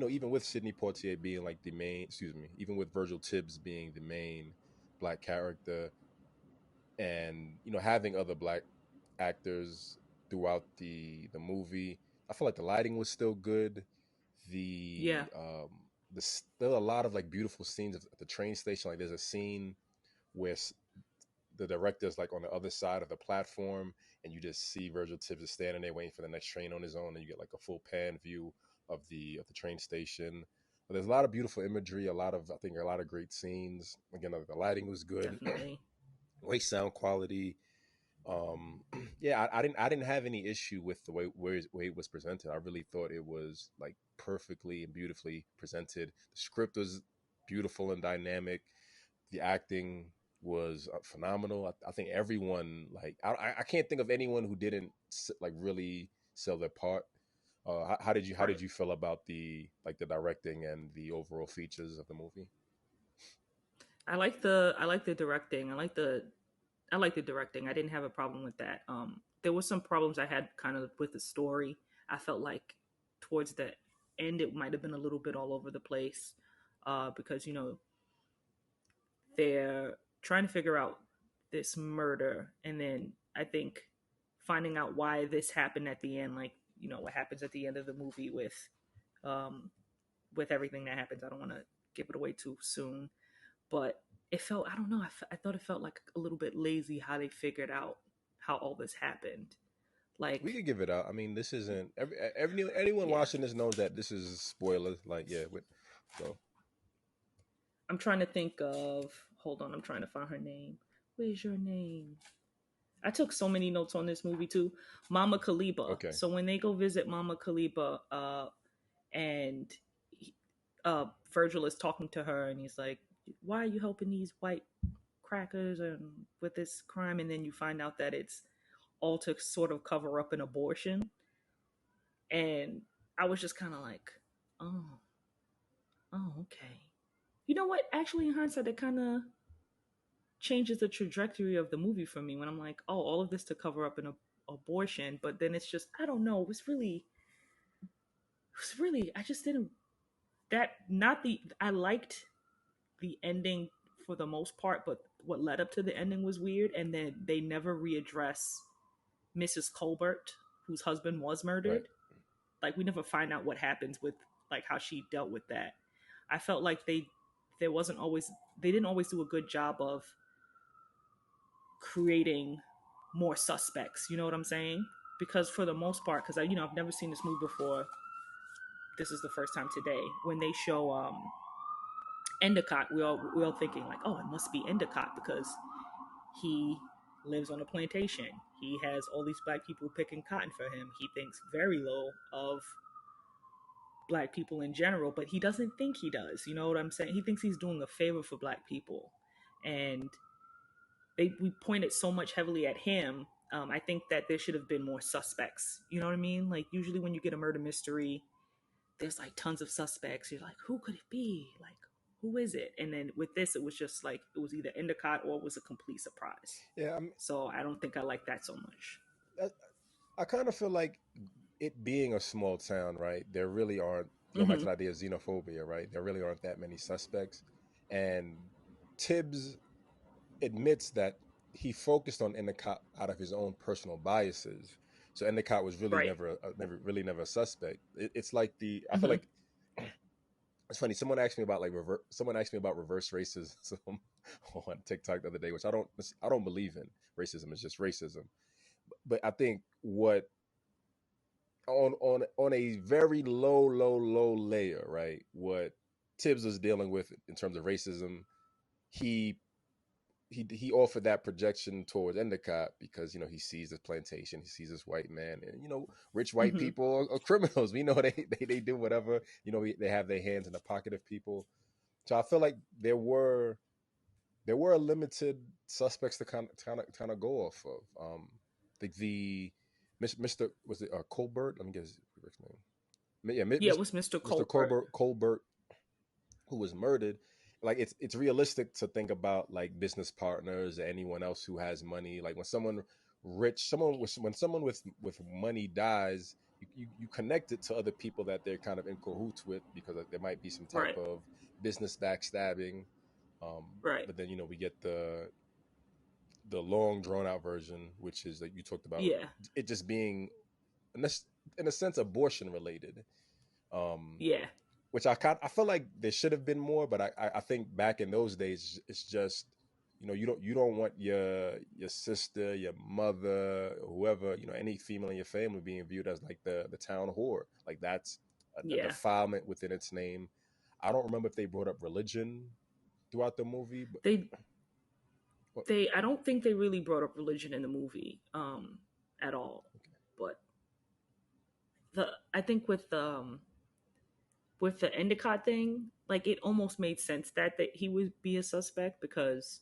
Speaker 2: even with Sidney Poitier being like the main, excuse me, even with Virgil Tibbs being the main black character, and having other black actors throughout the movie, I feel like the lighting was still good.
Speaker 1: yeah,
Speaker 2: The still a lot of like beautiful scenes at the train station. Like there's a scene where the director's like on the other side of the platform, and you just see Virgil Tibbs is standing there waiting for the next train on his own, and you get like a full pan view of the train station. But there's a lot of beautiful imagery, I think a lot of great scenes. Again, the lighting was good,
Speaker 1: definitely.
Speaker 2: great sound quality. Yeah, I didn't have any issue with the way it was presented. I really thought it was like perfectly and beautifully presented. The script was beautiful and dynamic. The acting was phenomenal. I think everyone, like, I can't think of anyone who didn't like really sell their part. How did
Speaker 1: Right.
Speaker 2: you feel about the directing and the overall features of the movie?
Speaker 1: I like the directing. I like the directing. I didn't have a problem with that. There were some problems I had kind of with the story. I felt like towards the end it might have been a little bit all over the place, because they're trying to figure out this murder, and then I think finding out why this happened at the end, like what happens at the end of the movie um, with everything that happens. I don't want to give it away too soon, but it felt, I don't know, I thought it felt like a little bit lazy how they figured out how all this happened.
Speaker 2: We
Speaker 1: Like,
Speaker 2: could give it out. I mean, this isn't anyone
Speaker 1: yeah,
Speaker 2: watching this knows that this is spoilers. Like, yeah, so
Speaker 1: I'm trying to think of, hold on, I'm trying to find her name. Where's your name? I took so many notes on this movie too. Mama Kaliba.
Speaker 2: okay,
Speaker 1: So when they go visit Mama Kaliba, and he, Virgil is talking to her, and he's like, "Why are you helping these white crackers and with this crime?" And then you find out that it's all to sort of cover up an abortion. And I was just kind of like, "Oh, oh, okay." You know what? Actually, in hindsight, it kind of changes the trajectory of the movie for me when I'm like, "Oh, all of this to cover up an abortion," but then it's just, I don't know. It was really. I just didn't that not the I liked the ending for the most part, but what led up to the ending was weird. And then they never readdress Mrs. Colbert, whose husband was
Speaker 2: right.
Speaker 1: murdered. Like, we never find out what happens with, like, how she dealt with that. I felt like there wasn't always they didn't always do a good job of creating more suspects. You know what I'm saying? Because for the most part, because I've never seen this movie before. This is the first time today when they show Endicott. We all thinking like, oh, it must be Endicott because he lives on a plantation. He has all these black people picking cotton for him. He thinks very low of black people in general, but he doesn't think he does. You know what I'm saying? He thinks he's doing a favor for black people, and we pointed so much heavily at him. I think that there should have been more suspects. You know what I mean? Like, usually when you get a murder mystery, there's like tons of suspects. You're like, who could it be? Like, who is it? And then with this, it was just like it was either Endicott or it was a complete surprise.
Speaker 2: Yeah,
Speaker 1: So I don't think I like that so much.
Speaker 2: I, I kind of feel like it being a small town, right? There really aren't, going back
Speaker 1: Mm-hmm.
Speaker 2: to the idea of xenophobia, right? There really aren't that many suspects. And Tibbs admits that he focused on Endicott out of his own personal biases. So Endicott was really
Speaker 1: Right.
Speaker 2: never a suspect. It's like I feel
Speaker 1: Mm-hmm.
Speaker 2: like it's funny. Someone asked me about reverse racism on TikTok the other day, which I don't believe in. Racism is just racism. But I think what on a very low layer, right? What Tibbs was dealing with in terms of racism, he he offered that projection towards Endicott because he sees this plantation, he sees this white man, and rich white
Speaker 1: Mm-hmm.
Speaker 2: people are criminals. We know they do whatever. They have their hands in the pocket of people. So I feel like there were limited suspects to kind of go off of. The Mr. Was it Colbert? Let me get his correct name. Yeah,
Speaker 1: Yeah, it was Mr.
Speaker 2: Mr.
Speaker 1: Colbert.
Speaker 2: Colbert, who was murdered. Like it's realistic to think about like business partners or anyone else who has money. Like when someone rich, when someone with money dies, you connect it to other people that they're kind of in cahoots with because there might be some type
Speaker 1: Right.
Speaker 2: of business backstabbing. Um,
Speaker 1: Right.
Speaker 2: but then we get the long drawn out version, which is like you talked about
Speaker 1: Yeah.
Speaker 2: it just being in a sense abortion related. Um,
Speaker 1: Yeah.
Speaker 2: which I feel like there should have been more, but I think back in those days it's just you don't want your sister, your mother, whoever, any female in your family being viewed as like the town whore. Like that's a
Speaker 1: Yeah.
Speaker 2: defilement within its name. I don't remember if they brought up religion throughout the movie, but
Speaker 1: They
Speaker 2: well,
Speaker 1: they I don't think they really brought up religion in the movie at all.
Speaker 2: okay,
Speaker 1: But the I think with the Endicott thing, like it almost made sense that he would be a suspect because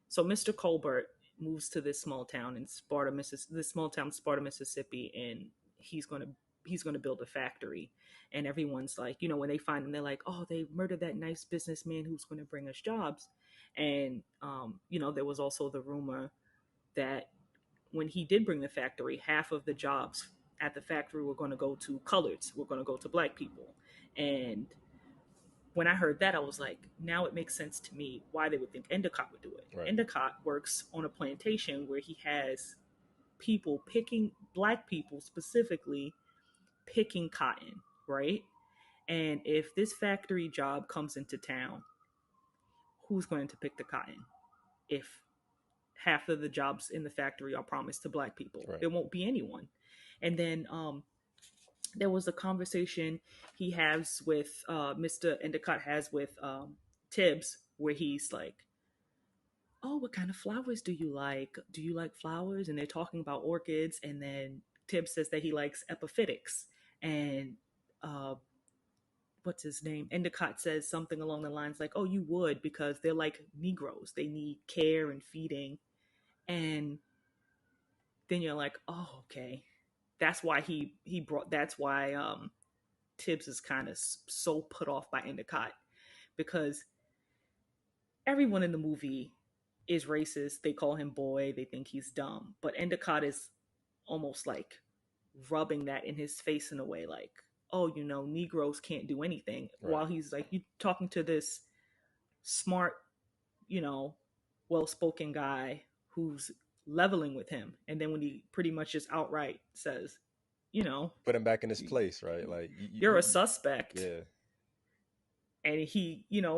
Speaker 1: so Mr. Colbert moves to this small town in Sparta, this small town Sparta, Mississippi, and he's gonna he's gonna build a factory. And everyone's like, when they find him, they're like, oh, they murdered that nice businessman who's gonna bring us jobs. And there was also the rumor that when he did bring the factory, half of the jobs at the factory were going to go to coloreds, were going to go to black people. And when I heard that, I was like, now it makes sense to me why they would think Endicott would do it.
Speaker 2: right.
Speaker 1: Endicott works on a plantation where he has people picking, black people specifically, picking cotton, right? And if this factory job comes into town, who's going to pick the cotton? If half of the jobs in the factory are promised to black people,
Speaker 2: Right.
Speaker 1: there won't be anyone. And then there was a conversation he has with Mr. Endicott has with Tibbs, where he's like, "Oh, what kind of flowers do you like? Do you like flowers?" And they're talking about orchids, and then Tibbs says that he likes epiphytics, and uh, what's his name? Endicott says something along the lines like, "Oh, you would because they're like Negroes; they need care and feeding." And then you're like, "Oh, okay." That's why he brought. That's why Tibbs is kind of so put off by Endicott because everyone in the movie is racist. They call him boy. They think he's dumb. But Endicott is almost like rubbing that in his face in a way like, oh, Negroes can't do anything.
Speaker 2: Right.
Speaker 1: While he's like, you talking to this smart, you know, well spoken guy who's leveling with him. And then when he pretty much just outright says, you know,
Speaker 2: Put him back in his place, right? Like
Speaker 1: you're a suspect.
Speaker 2: yeah.
Speaker 1: And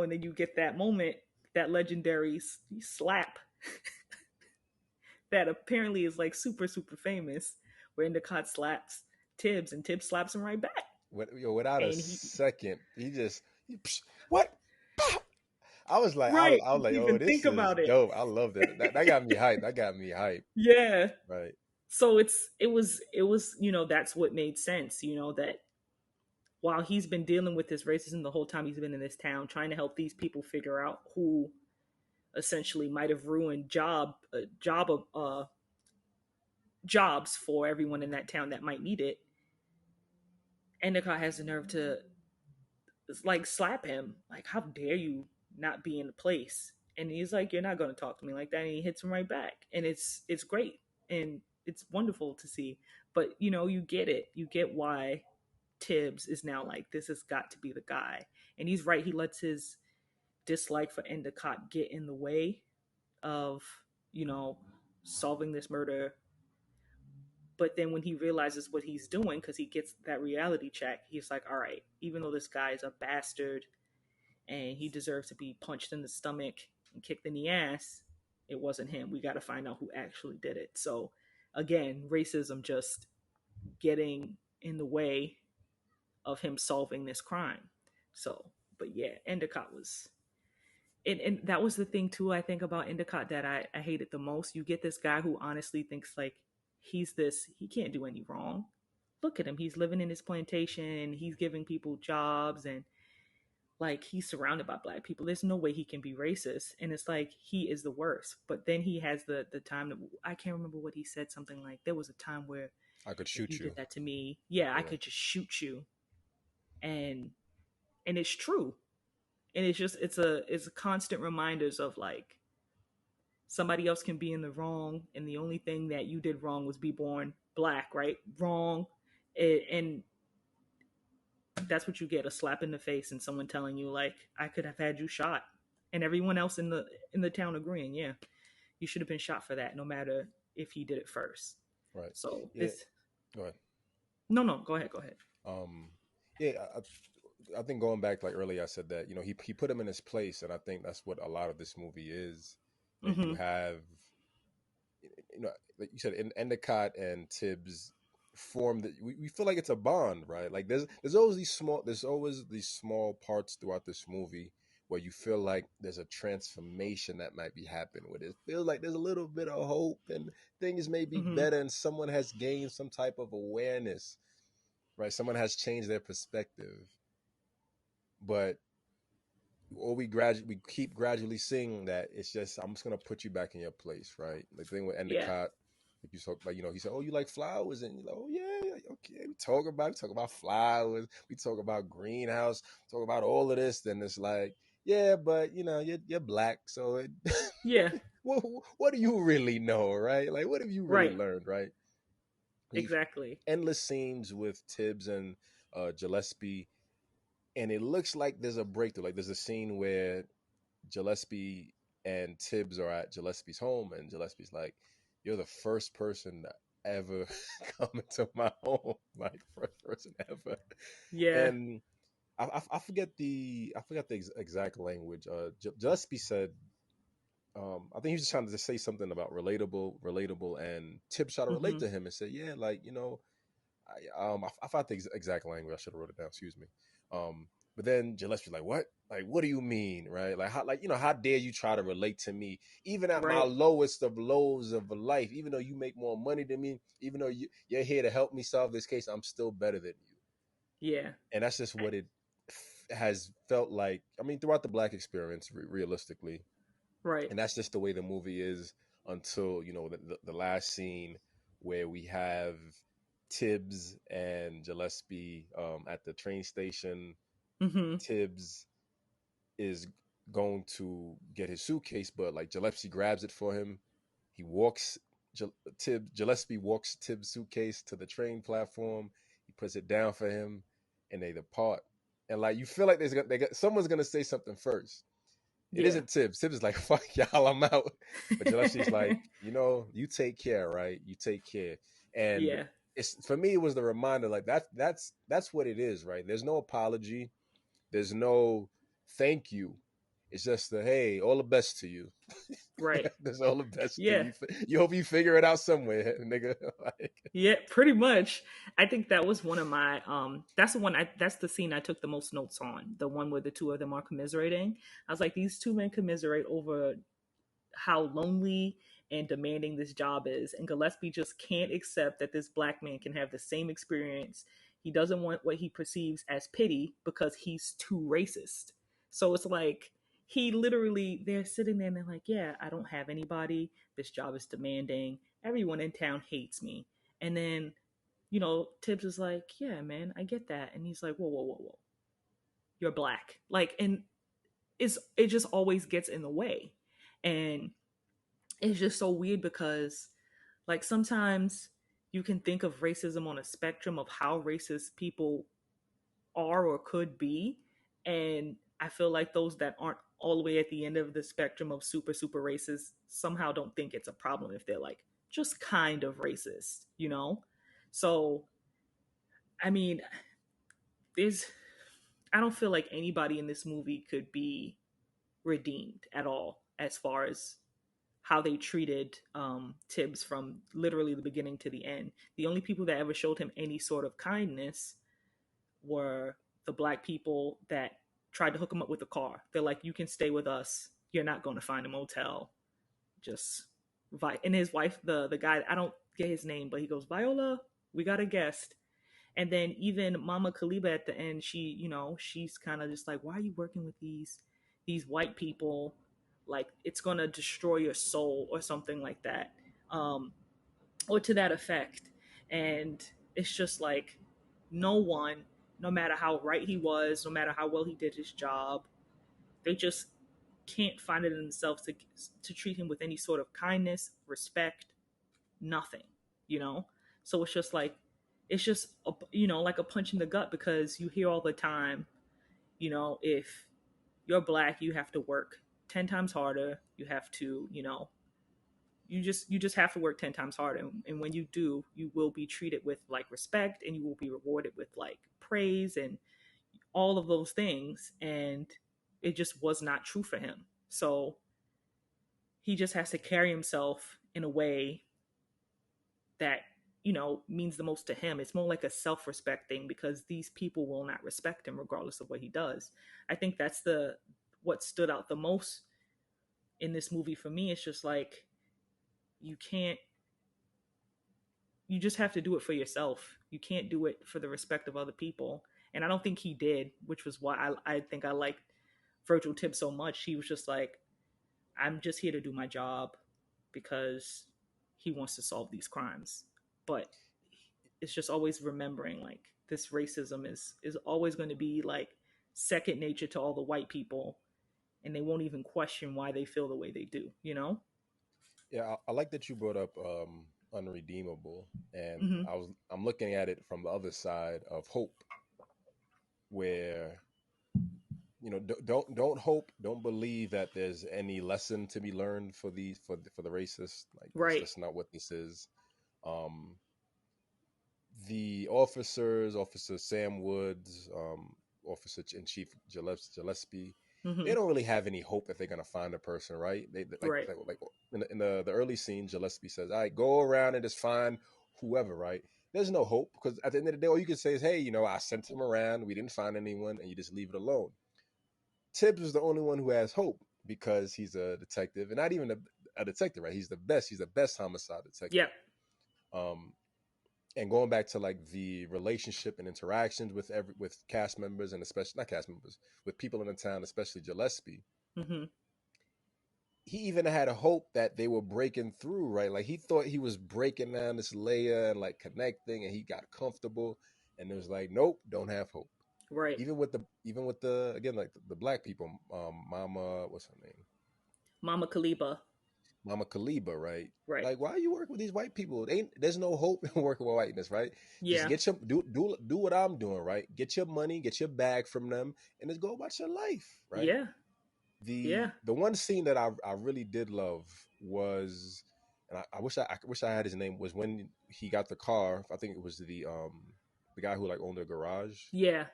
Speaker 1: and then you get that moment, that legendary slap that apparently is like super super famous, where Endicott slaps Tibbs and Tibbs slaps him right back.
Speaker 2: Without a
Speaker 1: And he
Speaker 2: second, what? Pow! I was like,
Speaker 1: right,
Speaker 2: I was
Speaker 1: you
Speaker 2: like,
Speaker 1: didn't
Speaker 2: oh,
Speaker 1: even
Speaker 2: this
Speaker 1: think
Speaker 2: is
Speaker 1: about it.
Speaker 2: dope. I loved it. That got me hyped. That got me hyped.
Speaker 1: Yeah.
Speaker 2: Right.
Speaker 1: So it was that's what made sense, that while he's been dealing with this racism the whole time he's been in this town, trying to help these people figure out who essentially might have ruined jobs for everyone in that town that might need it. Endicott has the nerve to like slap him, like, how dare you not be in the place? And he's like, you're not going to talk to me like that. And he hits him right back. And it's great. And it's wonderful to see. But you get it. You get why Tibbs is now like, this has got to be the guy. And he's right. He lets his dislike for Endicott get in the way of, you know, solving this murder. But then when he realizes what he's doing, because he gets that reality check, he's like, all right, even though this guy is a bastard and he deserves to be punched in the stomach and kicked in the ass, it wasn't him. We got to find out who actually did it. So again, racism just getting in the way of him solving this crime. So, but yeah, Endicott was, and that was the thing too. I think about Endicott that I hated the most. You get this guy who honestly thinks like he's this, he can't do any wrong. Look at him, he's living in his plantation, he's giving people jobs, and like he's surrounded by black people. There's no way he can be racist, and it's like he is the worst. But then he has the time to, I can't remember what he said, something like there was a time where
Speaker 2: I could
Speaker 1: if you
Speaker 2: shoot you.
Speaker 1: did that to me, yeah, I
Speaker 2: Yeah,
Speaker 1: could just shoot you. and and it's true. And it's just it's a constant reminders of like somebody else can be in the wrong, and the only thing that you did wrong was be born black, right? Wrong. And that's what you get, a slap in the face and someone telling you like I could have had you shot, and everyone else in the town agreeing, yeah, you should have been shot for that, no matter if he did it first.
Speaker 2: right.
Speaker 1: So
Speaker 2: Yeah,
Speaker 1: it's,
Speaker 2: go ahead.
Speaker 1: no, no, go ahead, go ahead.
Speaker 2: Um, yeah, I think going back like earlier, I said that he put him in his place, and I think that's what a lot of this movie is. You
Speaker 1: Mm-hmm.
Speaker 2: have, like you said, Endicott and Tibbs form that we feel like it's a bond, right? Like there's always these small parts throughout this movie where you feel like there's a transformation that might be happening, where it feels like there's a little bit of hope and things may be
Speaker 1: Mm-hmm.
Speaker 2: better, and someone has gained some type of awareness, right? Someone has changed their perspective, but or we keep gradually seeing that it's just, I'm just gonna put you back in your place, right? The thing with
Speaker 1: Yeah.
Speaker 2: Endicott, like you talk about, he said, "Oh, you like flowers?" And you're like, "Oh yeah, okay." We talk about flowers, we talk about greenhouse, talk about all of this. Then it's like, yeah, but you're black, so
Speaker 1: Yeah.
Speaker 2: what what do you really know, right? Like, what have you really
Speaker 1: Right.
Speaker 2: learned, right? These
Speaker 1: Exactly.
Speaker 2: endless scenes with Tibbs and Gillespie, and it looks like there's a breakthrough. Like there's a scene where Gillespie and Tibbs are at Gillespie's home, and Gillespie's like, "You're the first person to ever come into my home, like first person ever."
Speaker 1: Yeah.
Speaker 2: And I forget the exact language. Gillespie said, I think he was just trying to say something about relatable, and Tibbs tried to relate
Speaker 1: Mm-hmm.
Speaker 2: to him and said, "Yeah, like I forgot the exact language. I should have wrote it down. Excuse me. Um, but then Gillespie's like, "What? Like, what do you mean, right? Like, how dare you try to relate to me, even at my
Speaker 1: Right.
Speaker 2: lowest of lows of life? Even though you make more money than me, even though you're here to help me solve this case, I'm still better than you."
Speaker 1: Yeah.
Speaker 2: And that's just what it has felt like. I mean, throughout the Black experience, realistically,
Speaker 1: Right.
Speaker 2: and that's just the way the movie is until the last scene where we have Tibbs and Gillespie at the train station.
Speaker 1: Mm-hmm.
Speaker 2: Tibbs is going to get his suitcase, but like Gillespie grabs it for him. He walks Gillespie walks Tibbs' suitcase to the train platform. He puts it down for him, and they depart. And like you feel like someone's gonna say something first. It
Speaker 1: Yeah.
Speaker 2: isn't Tibbs. Tibbs is like, "Fuck y'all, I'm out." But Gillespie's like, you take care, right? You take care. And
Speaker 1: Yeah.
Speaker 2: it's, for me, it was the reminder, like that's what it is, right? There's no apology. There's no thank you. It's just the, hey, all the best to you.
Speaker 1: Right.
Speaker 2: There's all the best to
Speaker 1: Yeah.
Speaker 2: you. You hope you figure it out somewhere, nigga. Like,
Speaker 1: Yeah, pretty much. I think that was one of my that's the one I that's the scene I took the most notes on. The one where the two of them are commiserating. I was like, these two men commiserate over how lonely and demanding this job is. And Gillespie just can't accept that this black man can have the same experience. He doesn't want what he perceives as pity because he's too racist. So it's like he literally, they're sitting there and they're like, yeah, I don't have anybody. This job is demanding. Everyone in town hates me. And then, Tibbs is like, yeah, man, I get that. And he's like, whoa, whoa, whoa, whoa. You're black. Like, and it just always gets in the way. And it's just so weird because like sometimes you can think of racism on a spectrum of how racist people are or could be, and I feel like those that aren't all the way at the end of the spectrum of super racist somehow don't think it's a problem if they're like just kind of racist. So I mean, there's I don't feel like anybody in this movie could be redeemed at all as far as how they treated Tibbs from literally the beginning to the end. The only people that ever showed him any sort of kindness were the black people that tried to hook him up with a car. They're like, you can stay with us. You're not going to find a motel. Just and his wife, the guy, I don't get his name, but he goes, Viola, we got a guest. And then even Mama Kaliba at the end, she's kind of just like, why are you working with these white people? Like it's gonna destroy your soul or something like that, or to that effect. And it's just like, no one, no matter how right he was, no matter how well he did his job, they just can't find it in themselves to treat him with any sort of kindness, respect, nothing, you know. So it's just like a punch in the gut, because you hear all the time, if you're black, you have to work 10 times harder. You have to, you just have to work 10 times harder, and when you do, you will be treated with like respect, and you will be rewarded with like praise and all of those things. And it just was not true for him. So he just has to carry himself in a way that means the most to him. It's more like a self-respect thing, because these people will not respect him regardless of what he does. I think that's the what stood out the most in this movie for me. It's just like, you can't you just have to do it for yourself. You can't do it for the respect of other people. And I don't think he did, which was why I think I liked Virgil Tibbs so much. He was just like, I'm just here to do my job, because he wants to solve these crimes. But it's just always remembering, like, this racism is always going to be like second nature to all the white people, and they won't even question why they feel the way they do.
Speaker 2: Yeah, I like that you brought up unredeemable, and
Speaker 1: Hmm.
Speaker 2: I'm looking at it from the other side of hope, where don't hope, don't believe that there's any lesson to be learned for the racists. Like
Speaker 1: Right.
Speaker 2: that's not what this is. Um, the officers, Officer Sam Woods, Officer in Chief Gillespie, they
Speaker 1: Hmm.
Speaker 2: don't really have any hope that they're gonna find a person, right? They
Speaker 1: Right.
Speaker 2: like in the early scene, Gillespie says, "All right, go around and just find whoever." Right? There's no hope, because at the end of the day, all you can say is, "Hey, I sent him around. We didn't find anyone," and you just leave it alone. Tibbs is the only one who has hope, because he's a detective, and not even a detective, right? He's the best. He's the best homicide
Speaker 1: Yeah.
Speaker 2: detective. Um, and going back to like the relationship and interactions with cast members, and especially not cast members, with people in the town, especially Gillespie,
Speaker 1: Hmm.
Speaker 2: he even had a hope that they were breaking through, right? Like he thought he was breaking down this layer and like connecting, and he got comfortable, and it was like, nope, don't have hope.
Speaker 1: Right.
Speaker 2: Even with the again, like the black people, Mama, what's her name,
Speaker 1: Mama Kaliba.
Speaker 2: Mama Kaliba, right?
Speaker 1: Right.
Speaker 2: Like, why are you working with these white people? There's no hope in working with whiteness, right? Just
Speaker 1: Yeah.
Speaker 2: get your do what I'm doing, right? Get your money, get your bag from them, and just go about your life, right?
Speaker 1: Yeah. Yeah.
Speaker 2: The one scene that I really did love was, and I wish I had his name, was when he got the car. I think it was the guy who like owned the garage.
Speaker 1: Yeah.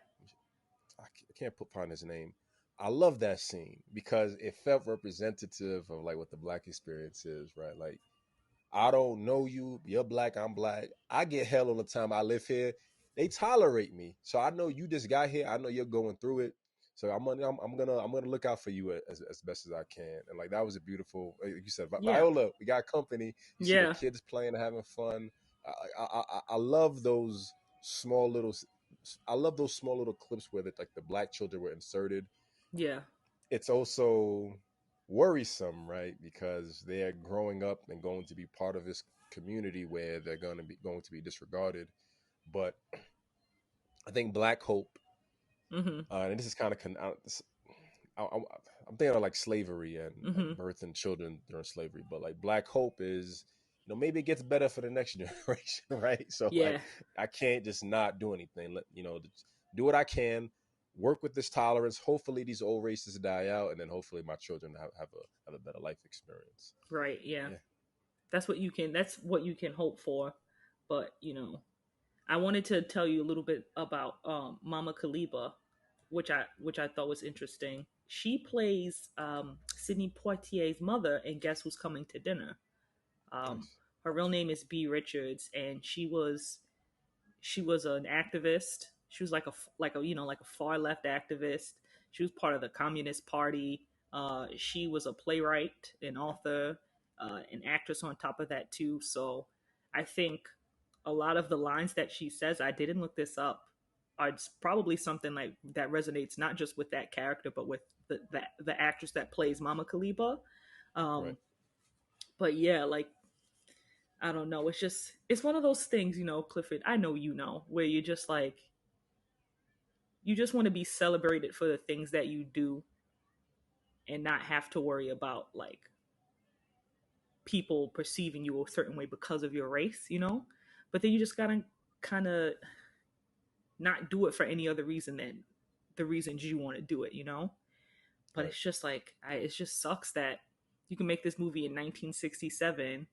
Speaker 2: I can't find his name. I love that scene because it felt representative of like what the black experience is, right? Like, I don't know you. You're black. I'm black. I get hell all the time. I live here. They tolerate me, so I know you just got here. I know you're going through it. So I'm gonna look out for you as best as I can. And like that was a beautiful. Like you said,
Speaker 1: Yeah.
Speaker 2: Viola, we got company. You see the
Speaker 1: Yeah.
Speaker 2: kids playing and having fun. I love those small little. I love those small little clips where like the black children were inserted.
Speaker 1: Yeah.
Speaker 2: It's also worrisome, right? Because they're growing up and going to be part of this community where they're going to be disregarded. But I think Black Hope,
Speaker 1: Hmm.
Speaker 2: and this is kind of I'm thinking of like slavery and like
Speaker 1: Hmm.
Speaker 2: birth and children during slavery, but like Black Hope is, maybe it gets better for the next generation, right? So
Speaker 1: Yeah.
Speaker 2: like I can't just not do anything. Do what I can, work with this tolerance. Hopefully these old races die out, and then hopefully my children have a better life experience.
Speaker 1: Right. Yeah.
Speaker 2: Yeah.
Speaker 1: That's what you can hope for. But I wanted to tell you a little bit about Mama Kaliba, which I thought was interesting. She plays Sidney Poitier's mother and Guess Who's Coming to Dinner. Um,
Speaker 2: Nice.
Speaker 1: Her real name is B. Richards, and she was an activist. She was like a far left activist. She was part of the Communist Party. She was a playwright, an author, an actress on top of that too. So I think a lot of the lines that she says, I didn't look this up, are probably something like that resonates not just with that character, but with the actress that plays Mama Kaliba.
Speaker 2: Right.
Speaker 1: Um, but yeah, like I don't know. It's one of those things, Clifford. I know where you're just like you just want to be celebrated for the things that you do and not have to worry about like people perceiving you a certain way because of your race. But then you just gotta kind of not do it for any other reason than the reasons you want to do it. But
Speaker 2: Right.
Speaker 1: it's just like it just sucks that you can make this movie in 1967,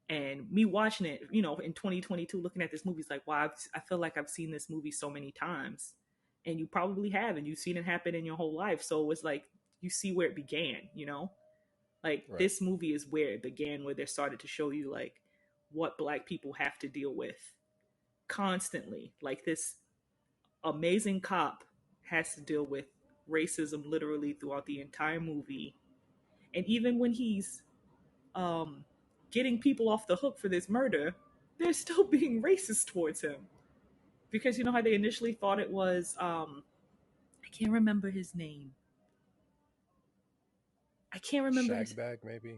Speaker 1: and me watching it, in 2022, looking at this movie, is like, wow, I feel like I've seen this movie so many times, and you probably have, and you've seen it happen in your whole life. So it's like you see where it began. Like
Speaker 2: Right.
Speaker 1: this movie is where it began, where they started to show you like what Black people have to deal with constantly. Like this amazing cop has to deal with racism literally throughout the entire movie, and even when he's um, getting people off the hook for this murder, they're still being racist towards him. Because you know how they initially thought it was, I can't remember his name. I can't remember his.
Speaker 2: Shagbag maybe.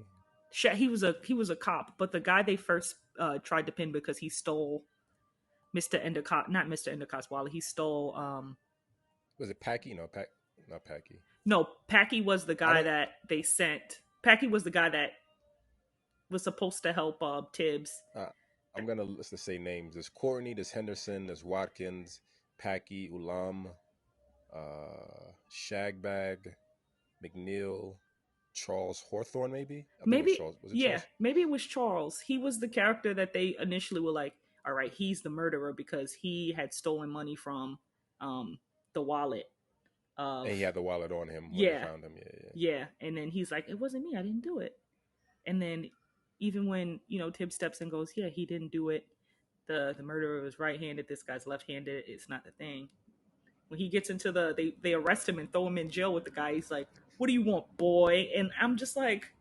Speaker 1: He was a cop, but the guy they first tried to pin because he stole Mr. Endicott, not Mr. Endicott's wallet. He stole.
Speaker 2: Was it Packy? No, not Packy.
Speaker 1: No, Packy was the
Speaker 2: I
Speaker 1: guy
Speaker 2: don't.
Speaker 1: that they sent. Packy was the guy that was supposed to help Tibbs.
Speaker 2: Uh, I'm gonna let's just say names. There's Courtney. There's Henderson. There's Watkins. Packy. Ulam. Shagbag. McNeil. Charles Hawthorne. Maybe. I think it was
Speaker 1: Maybe,
Speaker 2: Charles. Was it
Speaker 1: yeah,
Speaker 2: Charles?
Speaker 1: maybe it was Charles. He was the character that they initially were like, all right, he's the murderer because he had stolen money from um the wallet of.
Speaker 2: And he had the wallet on him when they
Speaker 1: Yeah,
Speaker 2: found him. Yeah, yeah.
Speaker 1: yeah. And then he's like, it wasn't me, I didn't do it. And then even when Tib steps in and goes, yeah, he didn't do it, the murderer was right-handed, this guy's left-handed, it's not the thing. When he gets into they arrest him and throw him in jail with the guy, he's like, what do you want, boy? And I'm just like,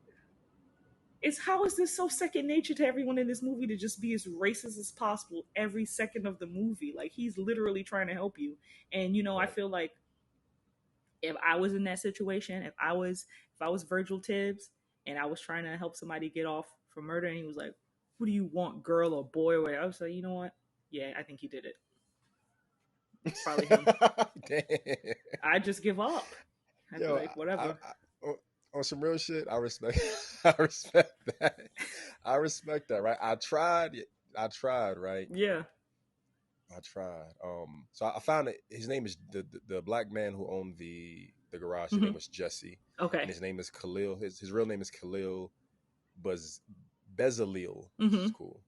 Speaker 1: it's how is this so second nature to everyone in this movie to just be as racist as possible every second of the movie? Like he's literally trying to help you. And I
Speaker 2: Right.
Speaker 1: feel like if I was in that situation, if I was Virgil Tibbs and I was trying to help somebody get off for murder, and he was like, what do you want, girl or boy, or whatever, I was like, you know what, yeah, I think he did it. It's probably him.
Speaker 2: Damn.
Speaker 1: I just give up. I'd be
Speaker 2: Yo,
Speaker 1: like, whatever.
Speaker 2: on some real shit, I respect. I respect that. I respect that. Right. I tried. I tried. Right.
Speaker 1: Yeah.
Speaker 2: I tried. So I found it. His name is the black man who owned the garage. His
Speaker 1: Hmm.
Speaker 2: name was Jesse, and
Speaker 1: Okay.
Speaker 2: his name is Khalil. His real name is Khalil Baz Bezalel, which is
Speaker 1: Hmm.
Speaker 2: cool.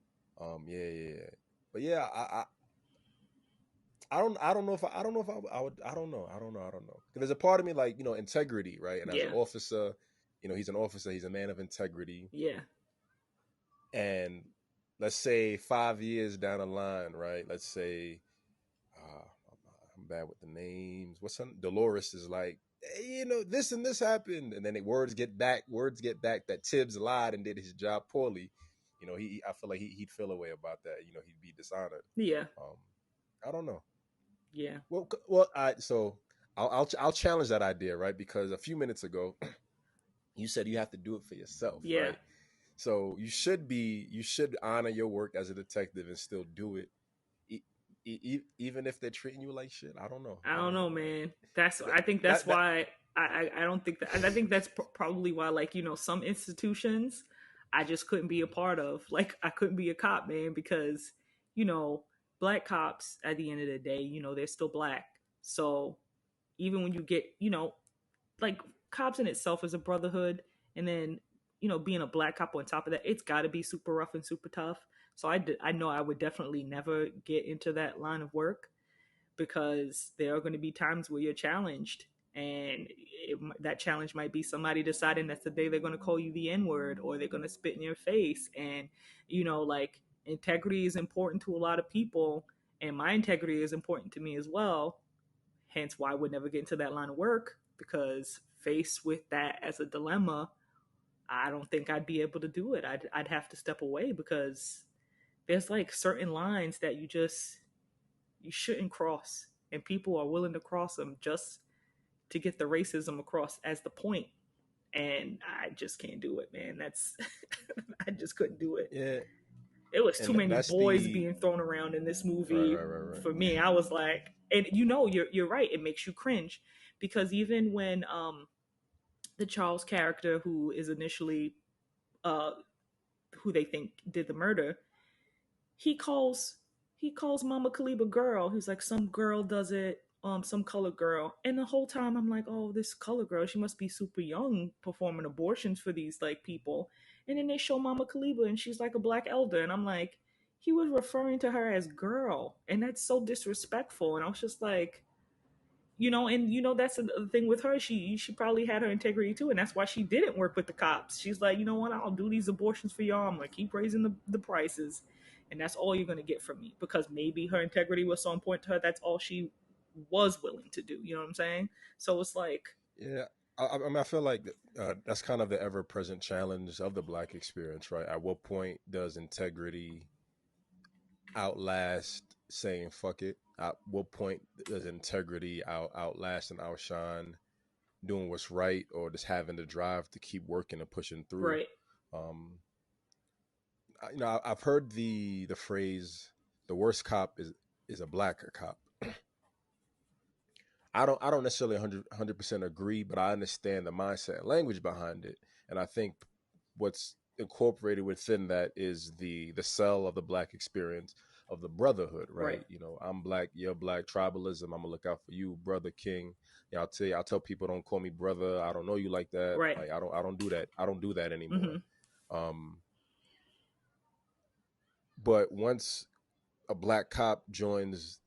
Speaker 2: Yeah, yeah, yeah. But yeah, I don't know if I don't know if I would I don't know. There's a part of me like integrity, right? And as an
Speaker 1: Yeah.
Speaker 2: officer, he's an officer. He's a man of integrity.
Speaker 1: Yeah.
Speaker 2: And let's say 5 years down the line, right? Let's say I'm bad with the names. What's her Dolores is like, hey, this and this happened, and then words get back that Tibbs lied and did his job poorly. I feel like he'd feel a way about that. He'd be dishonored.
Speaker 1: Yeah.
Speaker 2: Um, I don't know.
Speaker 1: Yeah.
Speaker 2: Well, so I'll challenge that idea, right? Because a few minutes ago, you said you have to do it for yourself,
Speaker 1: Yeah.
Speaker 2: right? So you should honor your work as a detective and still do it, even if they're treating you like shit. I don't know.
Speaker 1: I
Speaker 2: I
Speaker 1: don't
Speaker 2: don't
Speaker 1: know,
Speaker 2: know, man.
Speaker 1: man. I think that's
Speaker 2: That
Speaker 1: why I don't think that. And I think that's probably why, like, some institutions I just couldn't be a part of. Like, I couldn't be a cop, man, because you know black cops at the end of the day, they're still black. So even when you get, like, cops in itself is a brotherhood, and then being a black cop on top of that, it's got to be super rough and super tough. So I know I would definitely never get into that line of work, because there are going to be times where you're challenged, And that challenge might be somebody deciding that's the day they're going to call you the N word, or they're going to spit in your face. And, like, integrity is important to a lot of people, and my integrity is important to me as well. Hence why I would never get into that line of work, because faced with that as a dilemma, I don't think I'd be able to do it. I'd have to step away, because there's like certain lines that you shouldn't cross, and people are willing to cross them just to get the racism across as the point. And I just can't do it, man. That's I just couldn't do it.
Speaker 2: Yeah,
Speaker 1: It was too
Speaker 2: and
Speaker 1: many
Speaker 2: that's
Speaker 1: boys
Speaker 2: the
Speaker 1: being thrown around in this
Speaker 2: right,
Speaker 1: movie
Speaker 2: right, right, right.
Speaker 1: for me. I was like, and you're right. It makes you cringe, because even when the Charles character, who is initially uh who they think did the murder, he calls he calls Mama Kaliba girl. He's like, some girl does it, some colored girl. And the whole time I'm like, oh, this colored girl, she must be super young performing abortions for these like people. And then they show Mama Kaliba and she's like a black elder, and I'm like, he was referring to her as girl, and that's so disrespectful. And I was just like, and that's the thing with her. She probably had her integrity too, and that's why she didn't work with the cops. She's like, you know what, I'll do these abortions for y'all. I'm gonna keep raising the prices, and that's all you're gonna get from me, because maybe her integrity was so important to her, that's all she was willing to do. You know what I'm saying? So it's like,
Speaker 2: Yeah, I mean, I feel like that's kind of the ever-present challenge of the Black experience, right? At what point does integrity outlast saying "fuck it"? At what point does integrity outlast and outshine doing what's right, or just having the drive to keep working and pushing through?
Speaker 1: right,
Speaker 2: Um, I've heard the phrase "the worst cop is a blacker cop." I don't necessarily 100% agree, but I understand the mindset and language behind it, and I think what's incorporated within that is the cell of the Black experience of the brotherhood,
Speaker 1: right,
Speaker 2: right? I'm black, you're black, tribalism. I'm gonna look out for you, brother king. Yeah, I'll tell people, don't call me brother. I don't know you like that.
Speaker 1: right.
Speaker 2: Like I don't do that. I don't do that anymore.
Speaker 1: Mm-hmm.
Speaker 2: Um, but once a black cop joins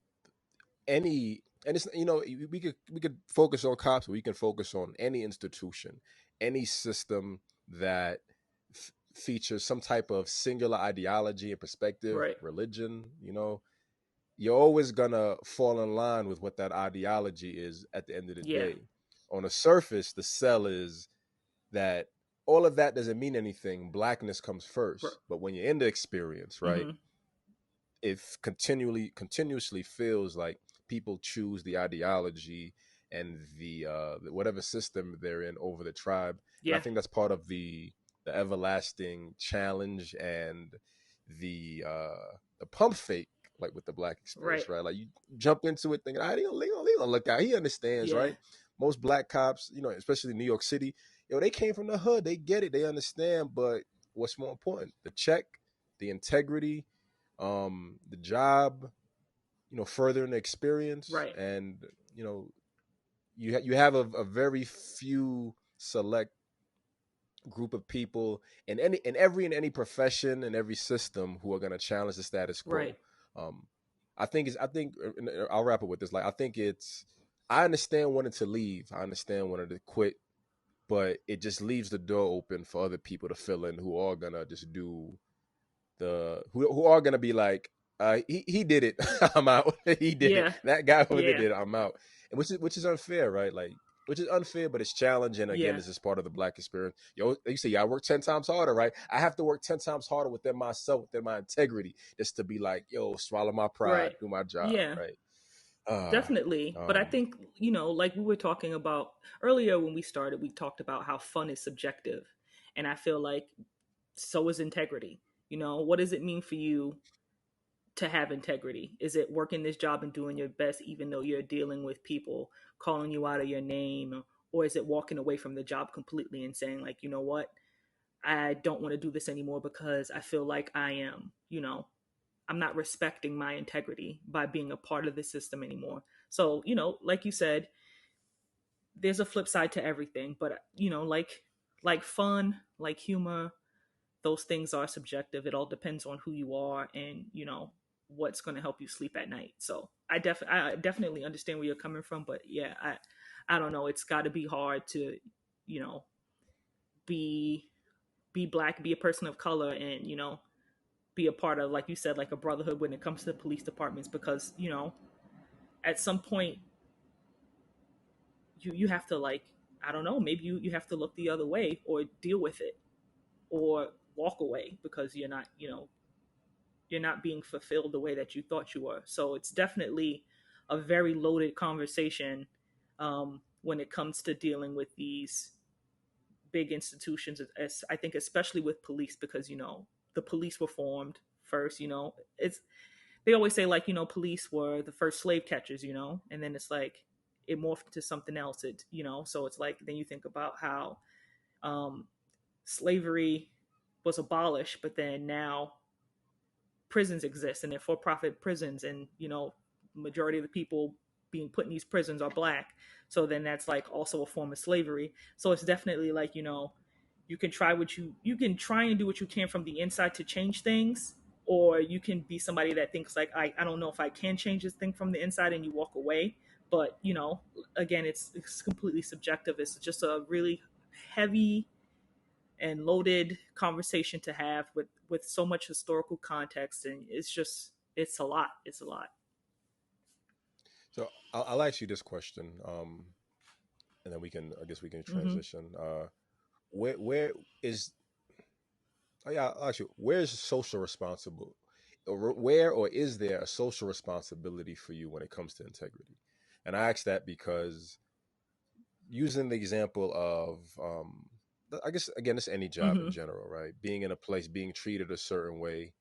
Speaker 2: any, and it's, we could focus on cops, but we can focus on any institution, any system that features some type of singular ideology and perspective,
Speaker 1: Right,
Speaker 2: religion. You're always gonna fall in line with what that ideology is at the end of the
Speaker 1: yeah,
Speaker 2: day. On the surface, the sell is that all of that doesn't mean anything. Blackness comes first, but when you're in the experience, right,
Speaker 1: mm-hmm.
Speaker 2: it continuously feels like people choose the ideology and the whatever system they're in over the tribe. And I
Speaker 1: Yeah,
Speaker 2: think that's part of the everlasting challenge and the pump fake, like with the Black
Speaker 1: right,
Speaker 2: experience, right? Like you jump into it thinking, he gonna look out, he understands,
Speaker 1: yeah,
Speaker 2: right? Most black cops, especially in New York City, they came from the hood, they get it, they understand. But what's more important, the check, the integrity, the job, furthering the experience.
Speaker 1: right,
Speaker 2: And you know you have a very few select group of people in any profession, in every system, who are going to challenge the status
Speaker 1: right,
Speaker 2: quo. um I think and I'll wrap it with this. Like, I understand wanting to leave, I understand wanting to quit, but it just leaves the door open for other people to fill in, who are gonna just do who are gonna be like, he did it. I'm out. He did it.
Speaker 1: yeah,
Speaker 2: That guy over there
Speaker 1: yeah,
Speaker 2: did it. I'm out. And which is unfair, right? Like, which is unfair, but it's challenging. Again,
Speaker 1: yeah,
Speaker 2: this is part of the Black experience. You say, yeah, I work 10 times harder, right? I have to work 10 times harder within myself, within my integrity, just to be like, yo, swallow my pride,
Speaker 1: right,
Speaker 2: do my job,
Speaker 1: yeah.
Speaker 2: right? Uh
Speaker 1: Definitely. But I
Speaker 2: um
Speaker 1: think, like we were talking about earlier when we started, we talked about how fun is subjective. And I feel like so is integrity. What does it mean for you to have integrity? Is it working this job and doing your best, even though you're dealing with people calling you out of your name? Or is it walking away from the job completely and saying, like, you know what? I don't want to do this anymore because I feel like I'm not respecting my integrity by being a part of the system anymore. So, like you said, there's a flip side to everything, but like fun, like humor, those things are subjective. It all depends on who you are and, what's going to help you sleep at night. So, I definitely understand where you're coming from, but yeah, I don't know, it's got to be hard to, you know, be be black, be a person of color, and be a part of, like you said, like a brotherhood when it comes to the police departments, because at some point you have to, like, I don't know, maybe you have to look the other way or deal with it or walk away because you're not being fulfilled the way that you thought you were. So it's definitely a very loaded conversation when it comes to dealing with these big institutions, as I think, especially with police, because the police were formed first. It's they always say, like, police were the first slave catchers, and then it's like it morphed into something else. So it's like then you think about how um, slavery was abolished, but then now prisons exist and they're for-profit prisons, and majority of the people being put in these prisons are black. So then that's like also a form of slavery. So it's definitely like you can try you can try and do what you can from the inside to change things, or you can be somebody that thinks like I don't know if I can change this thing from the inside, and you walk away. But again, it's completely subjective. It's just a really heavy and loaded conversation to have with so much historical context, and it's a lot. It's a lot.
Speaker 2: So I'll ask you this question, and then I guess we can
Speaker 1: Hmm.
Speaker 2: transition. Where is Oh yeah, I'll ask you, where's social responsible, where or is there a social responsibility for you when it comes to integrity? And I ask that because using the example of, I guess again, it's any job in
Speaker 1: Hmm.
Speaker 2: general, right? Being in a place, being treated a certain way.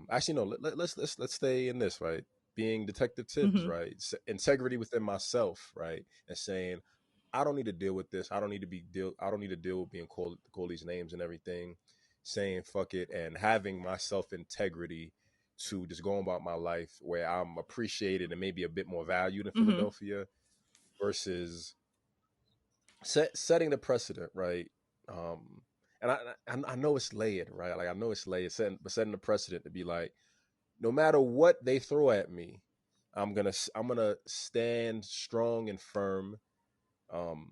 Speaker 2: Actually, no, let's stay in this, right? Being Detective Tibbs,
Speaker 1: Hmm.
Speaker 2: right? Integrity within myself, right? And saying, I don't need to deal with this. I don't need to deal with being called these names and everything. Saying fuck it and having my self integrity to just go about my life where I'm appreciated and maybe a bit more valued in
Speaker 1: Hmm.
Speaker 2: Philadelphia versus setting the precedent, right? Um, and I know it's layered, right? Like I know it's layered, setting the precedent to be like, no matter what they throw at me, I'm gonna stand strong and firm. Um,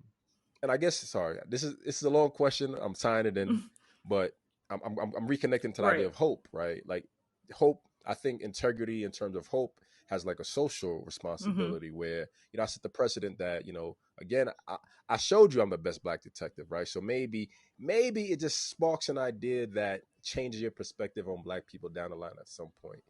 Speaker 2: and I guess sorry, this is a long question. I'm tying it in, but I'm reconnecting to the idea
Speaker 1: Right.
Speaker 2: of hope, right? Like hope. I think integrity in terms of hope has like a social
Speaker 1: Hmm.
Speaker 2: responsibility where I set the precedent that again I showed you I'm the best black detective, right? So maybe it just sparks an idea that changes your perspective on black people down the line at some point.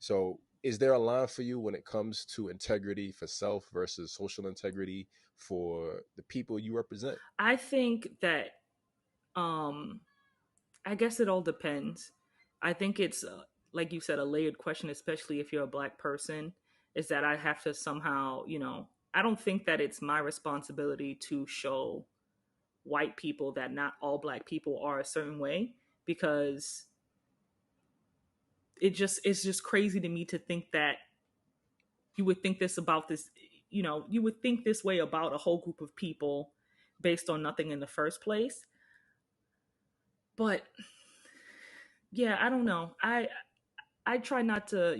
Speaker 2: So is there a line for you when it comes to integrity for self versus social integrity for the people you represent?
Speaker 1: I think that um I guess it all depends. I think it's like you said, a layered question, especially if you're a black person, is that I have to somehow, I don't think that it's my responsibility to show white people that not all black people are a certain way, because it's just crazy to me to think that you would think this about this, you would think this way about a whole group of people based on nothing in the first place. But yeah, I don't know. I try not to,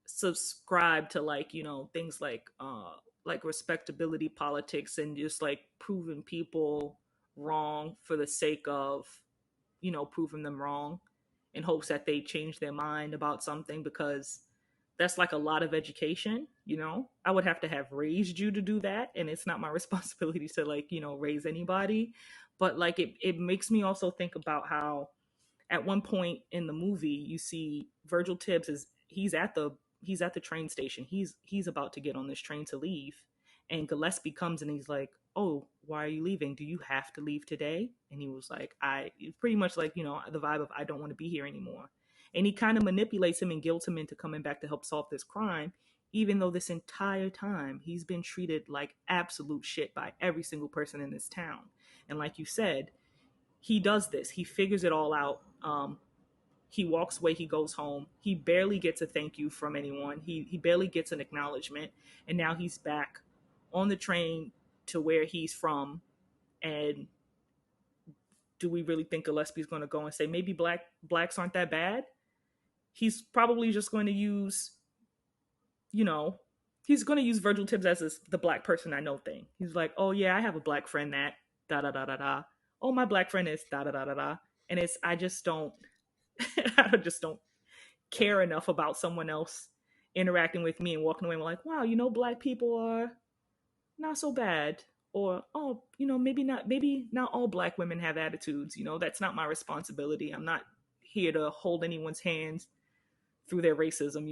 Speaker 1: subscribe to, like, things like respectability politics and just like proving people wrong for the sake of proving them wrong in hopes that they change their mind about something, because that's like a lot of education. I would have to have raised you to do that, and it's not my responsibility to, like, raise anybody. But like it makes me also think about how at one point in the movie you see Virgil Tibbs is he's at the train station. He's about to get on this train to leave, and Gillespie comes and he's like, "Oh, why are you leaving? Do you have to leave today?" And he was like, "I," pretty much like, the vibe of, "I don't want to be here anymore." And he kind of manipulates him and guilts him into coming back to help solve this crime, even though this entire time he's been treated like absolute shit by every single person in this town. And like you said, he does this. He figures it all out. He walks away. He goes home. He barely gets a thank you from anyone. He barely gets an acknowledgement. And now he's back on the train to where he's from. And do we really think Gillespie's going to go and say maybe blacks aren't that bad? He's probably just going to use, you know, he's gonna use Virgil Tibbs as the black person I know thing. He's like, oh yeah, I have a black friend that da da da da da. Oh, my black friend is da da da da da. And it's I just don't I just don't care enough about someone else interacting with me and walking away and like, wow, black people are not so bad. Or, oh, maybe not all black women have attitudes. That's not my responsibility. I'm not here to hold anyone's hands through their racism.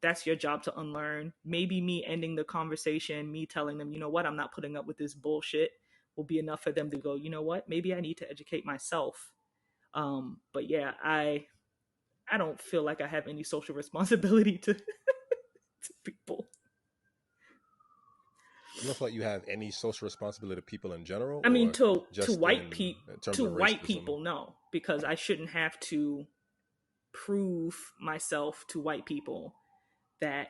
Speaker 1: That's your job to unlearn. Maybe me ending the conversation, me telling them, what, I'm not putting up with this bullshit, will be enough for them to go, what, maybe I need to educate myself. But yeah, I don't feel like I have any social responsibility to people.
Speaker 2: You don't feel like you have any social responsibility to people in general,
Speaker 1: I mean,
Speaker 2: or
Speaker 1: to
Speaker 2: just
Speaker 1: white
Speaker 2: in terms
Speaker 1: to
Speaker 2: of
Speaker 1: white
Speaker 2: racism?
Speaker 1: people, no, because I shouldn't have to prove myself to white people that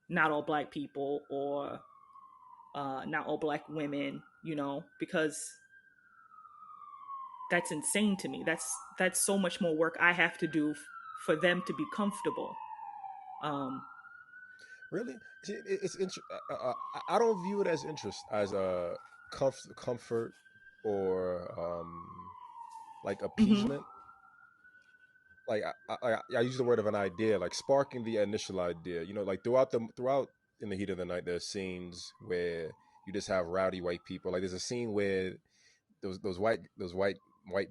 Speaker 1: not all black people or not all black women, because that's insane to me. That's so much more work I have to do for them to be comfortable. Um,
Speaker 2: Really? See, I don't view it as interest, as a comfort, or like
Speaker 1: mm-hmm,
Speaker 2: appeasement. Like I use the word of an idea, like sparking the initial idea. Like throughout in the heat of the night, there's scenes where you just have rowdy white people. Like there's a scene where those white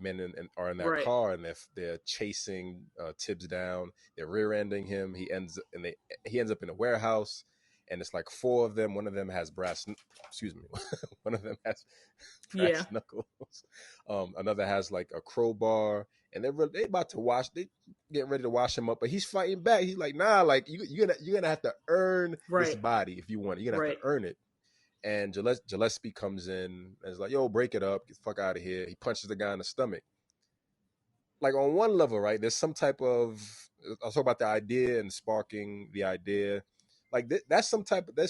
Speaker 2: men are in that
Speaker 1: right.
Speaker 2: car, and they're chasing Tibbs down. They're rear-ending him. He ends up in a warehouse, and it's like four of them. One of them has excuse me. One of them has
Speaker 1: Yeah.
Speaker 2: brass knuckles. Another has like a crowbar, and they about to wash. They getting ready to wash him up, but he's fighting back. He's like, nah, like you're gonna have to earn this
Speaker 1: Right.
Speaker 2: body if you want it. You're gonna have
Speaker 1: Right.
Speaker 2: to earn it. And Gillespie comes in and is like, yo, break it up, get the fuck out of here. He punches the guy in the stomach. Like on one level, right? There's some type of, I'll talk about the idea and sparking the idea. Like there's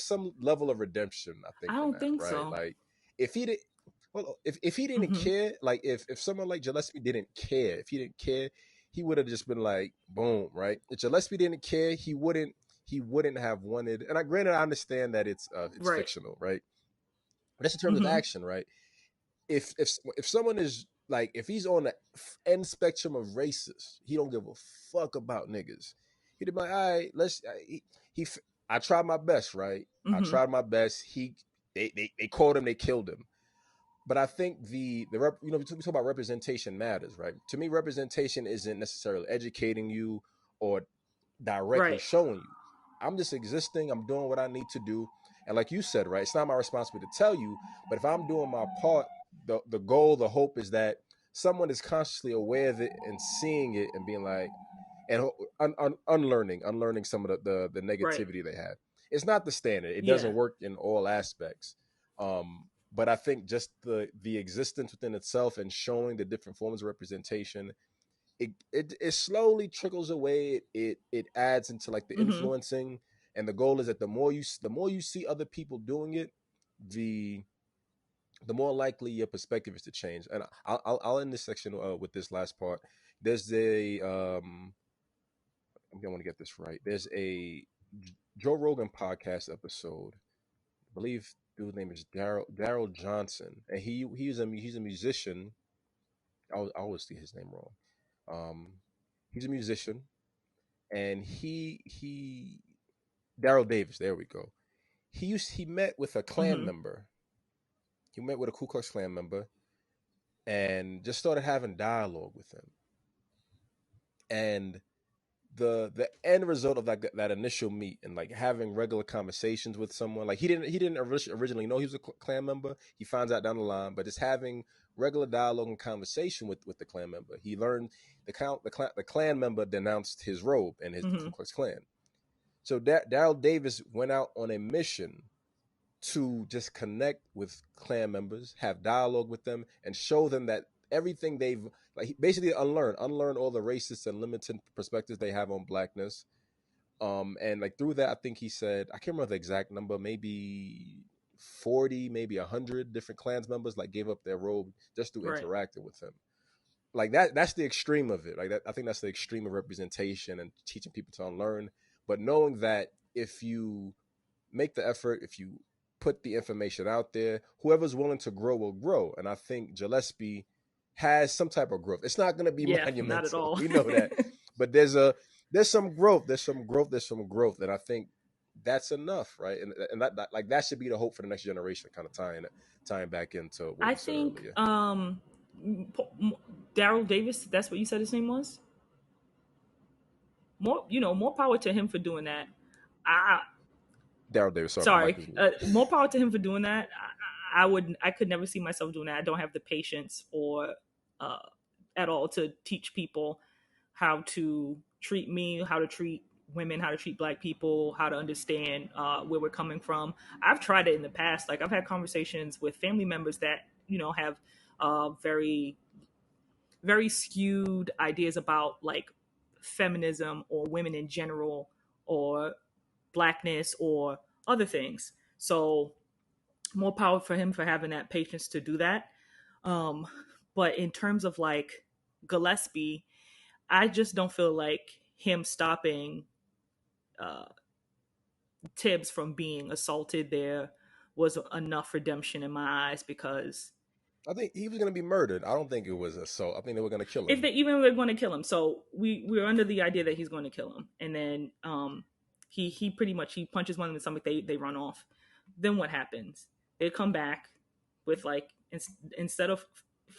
Speaker 2: some level of redemption, I
Speaker 1: I
Speaker 2: think, in
Speaker 1: don't
Speaker 2: that,
Speaker 1: think
Speaker 2: right?
Speaker 1: so.
Speaker 2: Like if he did, well, if he didn't
Speaker 1: Mm-hmm.
Speaker 2: care, like if someone like Gillespie didn't care, if he didn't care, he would have just been like, boom, right? If Gillespie didn't care, he wouldn't have wanted. And granted, I understand that it's
Speaker 1: Right.
Speaker 2: fictional, right? But that's in terms of
Speaker 1: Mm-hmm.
Speaker 2: action, right? If someone is like, if he's on the end spectrum of racist, he don't give a fuck about niggas. He'd be like, all right, he I tried my best, right? I
Speaker 1: Mm-hmm.
Speaker 2: tried my best. They caught him, they killed him. But I think we talk about representation matters, right? To me, representation isn't necessarily educating you or directly
Speaker 1: Right.
Speaker 2: showing you. I'm just existing. I'm doing what I need to do. And like you said, right, it's not my responsibility to tell you, but if I'm doing my part, the goal, the hope is that someone is consciously aware of it and seeing it and being like, and unlearning some of the
Speaker 1: Right.
Speaker 2: negativity they had. It's not the standard. It
Speaker 1: Yeah.
Speaker 2: doesn't work in all aspects. But I think just the existence within itself and showing the different forms of representation, it slowly trickles away. It adds into like the
Speaker 1: Mm-hmm.
Speaker 2: influencing, and the goal is that the more you see other people doing it, the the more likely your perspective is to change. And I'll end this section with this last part. There's a I'm gonna get this right. There's a Joe Rogan podcast episode. I believe dude's name is Daryl Johnson, and he's a musician. I always see his name wrong. Um, he's a musician, and he Daryl Davis. There we go. He met with a Klan
Speaker 1: Mm-hmm.
Speaker 2: member. He met with a Ku Klux Klan member, and just started having dialogue with him. And the end result of that initial meet and like having regular conversations with someone, like he didn't originally know he was a Klan member. He finds out down the line, but just having regular dialogue and conversation with the Klan member, he learned the Klan member denounced his robe and his
Speaker 1: Mm-hmm.
Speaker 2: Ku Klux Klan. So Daryl Davis went out on a mission to just connect with Klan members, have dialogue with them, and show them that everything they've like basically unlearn all the racist and limited perspectives they have on blackness. And like through that, I think he said, I can't remember the exact number, maybe 40, maybe 100 different Klans members like gave up their robe just through
Speaker 1: Right.
Speaker 2: interacting with him. Like that's the extreme of it. Like that, I think that's the extreme of representation and teaching people to unlearn. But knowing that if you make the effort, if you put the information out there, whoever's willing to grow will grow. And I think Gillespie has some type of growth. It's not going to be
Speaker 1: Yeah, not at
Speaker 2: monumental.
Speaker 1: all.
Speaker 2: We know that. But there's some growth. There's some growth. And I think that's enough, right? And like that should be the hope for the next generation, kind of tying back into what
Speaker 1: I
Speaker 2: we said
Speaker 1: think
Speaker 2: earlier.
Speaker 1: Daryl Davis, that's what you said his name was. More power to him for doing that. I
Speaker 2: Daryl Davis, sorry, my mic
Speaker 1: sorry,
Speaker 2: is muted.
Speaker 1: more power to him for doing that. I could never see myself doing that. I don't have the patience or uh, at all to teach people how to treat me, how to treat women, how to treat black people, how to understand where we're coming from. I've tried it in the past. Like I've had conversations with family members that have very very skewed ideas about like feminism or women in general or blackness or other things. So more power for him for having that patience to do that. Um, but in terms of like Gillespie, I just don't feel like him stopping uh, Tibbs from being assaulted there was enough redemption in my eyes because
Speaker 2: I think he was going to be murdered. I don't think it was assault. I think they were going to kill
Speaker 1: if
Speaker 2: him.
Speaker 1: they even were going to kill him, so we're under the idea that he's going to kill him, and then he pretty much he punches one in the stomach. They run off. Then what happens? They come back with like instead of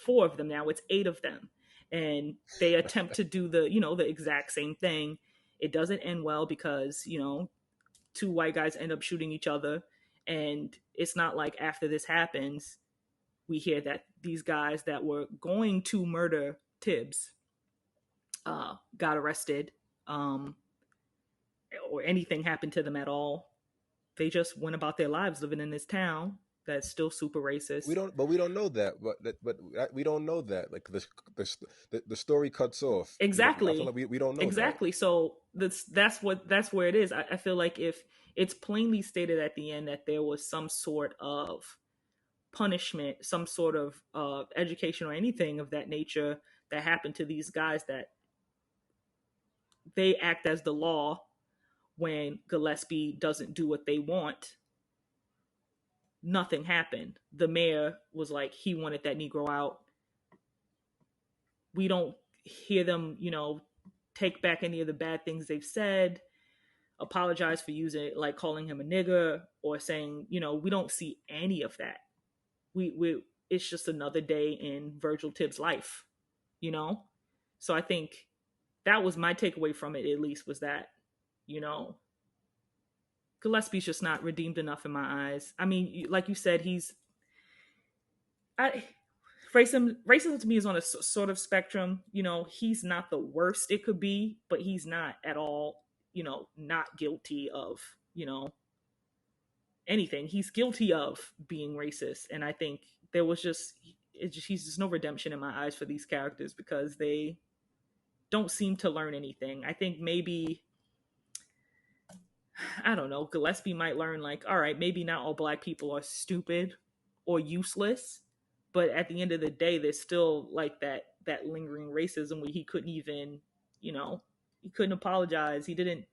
Speaker 1: four of them now it's eight of them, and they attempt to do the exact same thing. It doesn't end well because two white guys end up shooting each other, and it's not like after this happens we hear that these guys that were going to murder Tibbs got arrested, um, or anything happened to them at all. They just went about their lives living in this town that's still super racist.
Speaker 2: We don't know that. But we don't know that. Like the story cuts off. I feel
Speaker 1: Exactly,
Speaker 2: like we don't know that.
Speaker 1: exactly. So that's where it is. I feel like if it's plainly stated at the end that there was some sort of punishment, some sort of education or anything of that nature that happened to these guys, that they act as the law when Gillespie doesn't do what they want. Nothing happened. The mayor was like, he wanted that Negro out. We don't hear them, take back any of the bad things they've said, apologize for using it, like calling him a nigger or saying, we don't see any of that. We it's just another day in Virgil Tibbs' life, you know? So I think that was my takeaway from it, at least, was that, you know, Gillespie's just not redeemed enough in my eyes. I mean, like you said, I, racism to me is on a sort of spectrum. He's not the worst it could be, but he's not at all, not guilty of, anything. He's guilty of being racist. And I think there was he's just no redemption in my eyes for these characters because they don't seem to learn anything. I think maybe, I don't know, Gillespie might learn like, all right, maybe not all black people are stupid or useless, but at the end of the day, there's still like that lingering racism where he couldn't even, you know, he couldn't apologize. He didn't.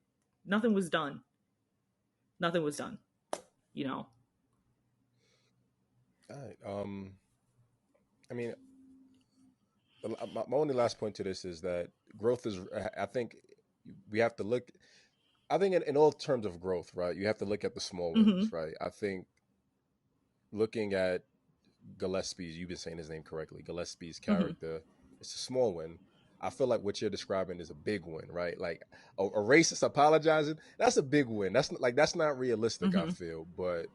Speaker 1: Nothing was done. Nothing was done. You know.
Speaker 2: All right. I mean, my only last point to this is that growth is. I think we have to look. I think in all terms of growth, right? You have to look at the small
Speaker 1: Mm-hmm.
Speaker 2: wins, right? I think looking at Gillespie's, you've been saying his name correctly, Gillespie's
Speaker 1: Mm-hmm.
Speaker 2: character, it's a small win. I feel like what you're describing is a big win, right? Like a racist apologizing, that's a big win. That's not realistic, I
Speaker 1: Mm-hmm.
Speaker 2: feel. But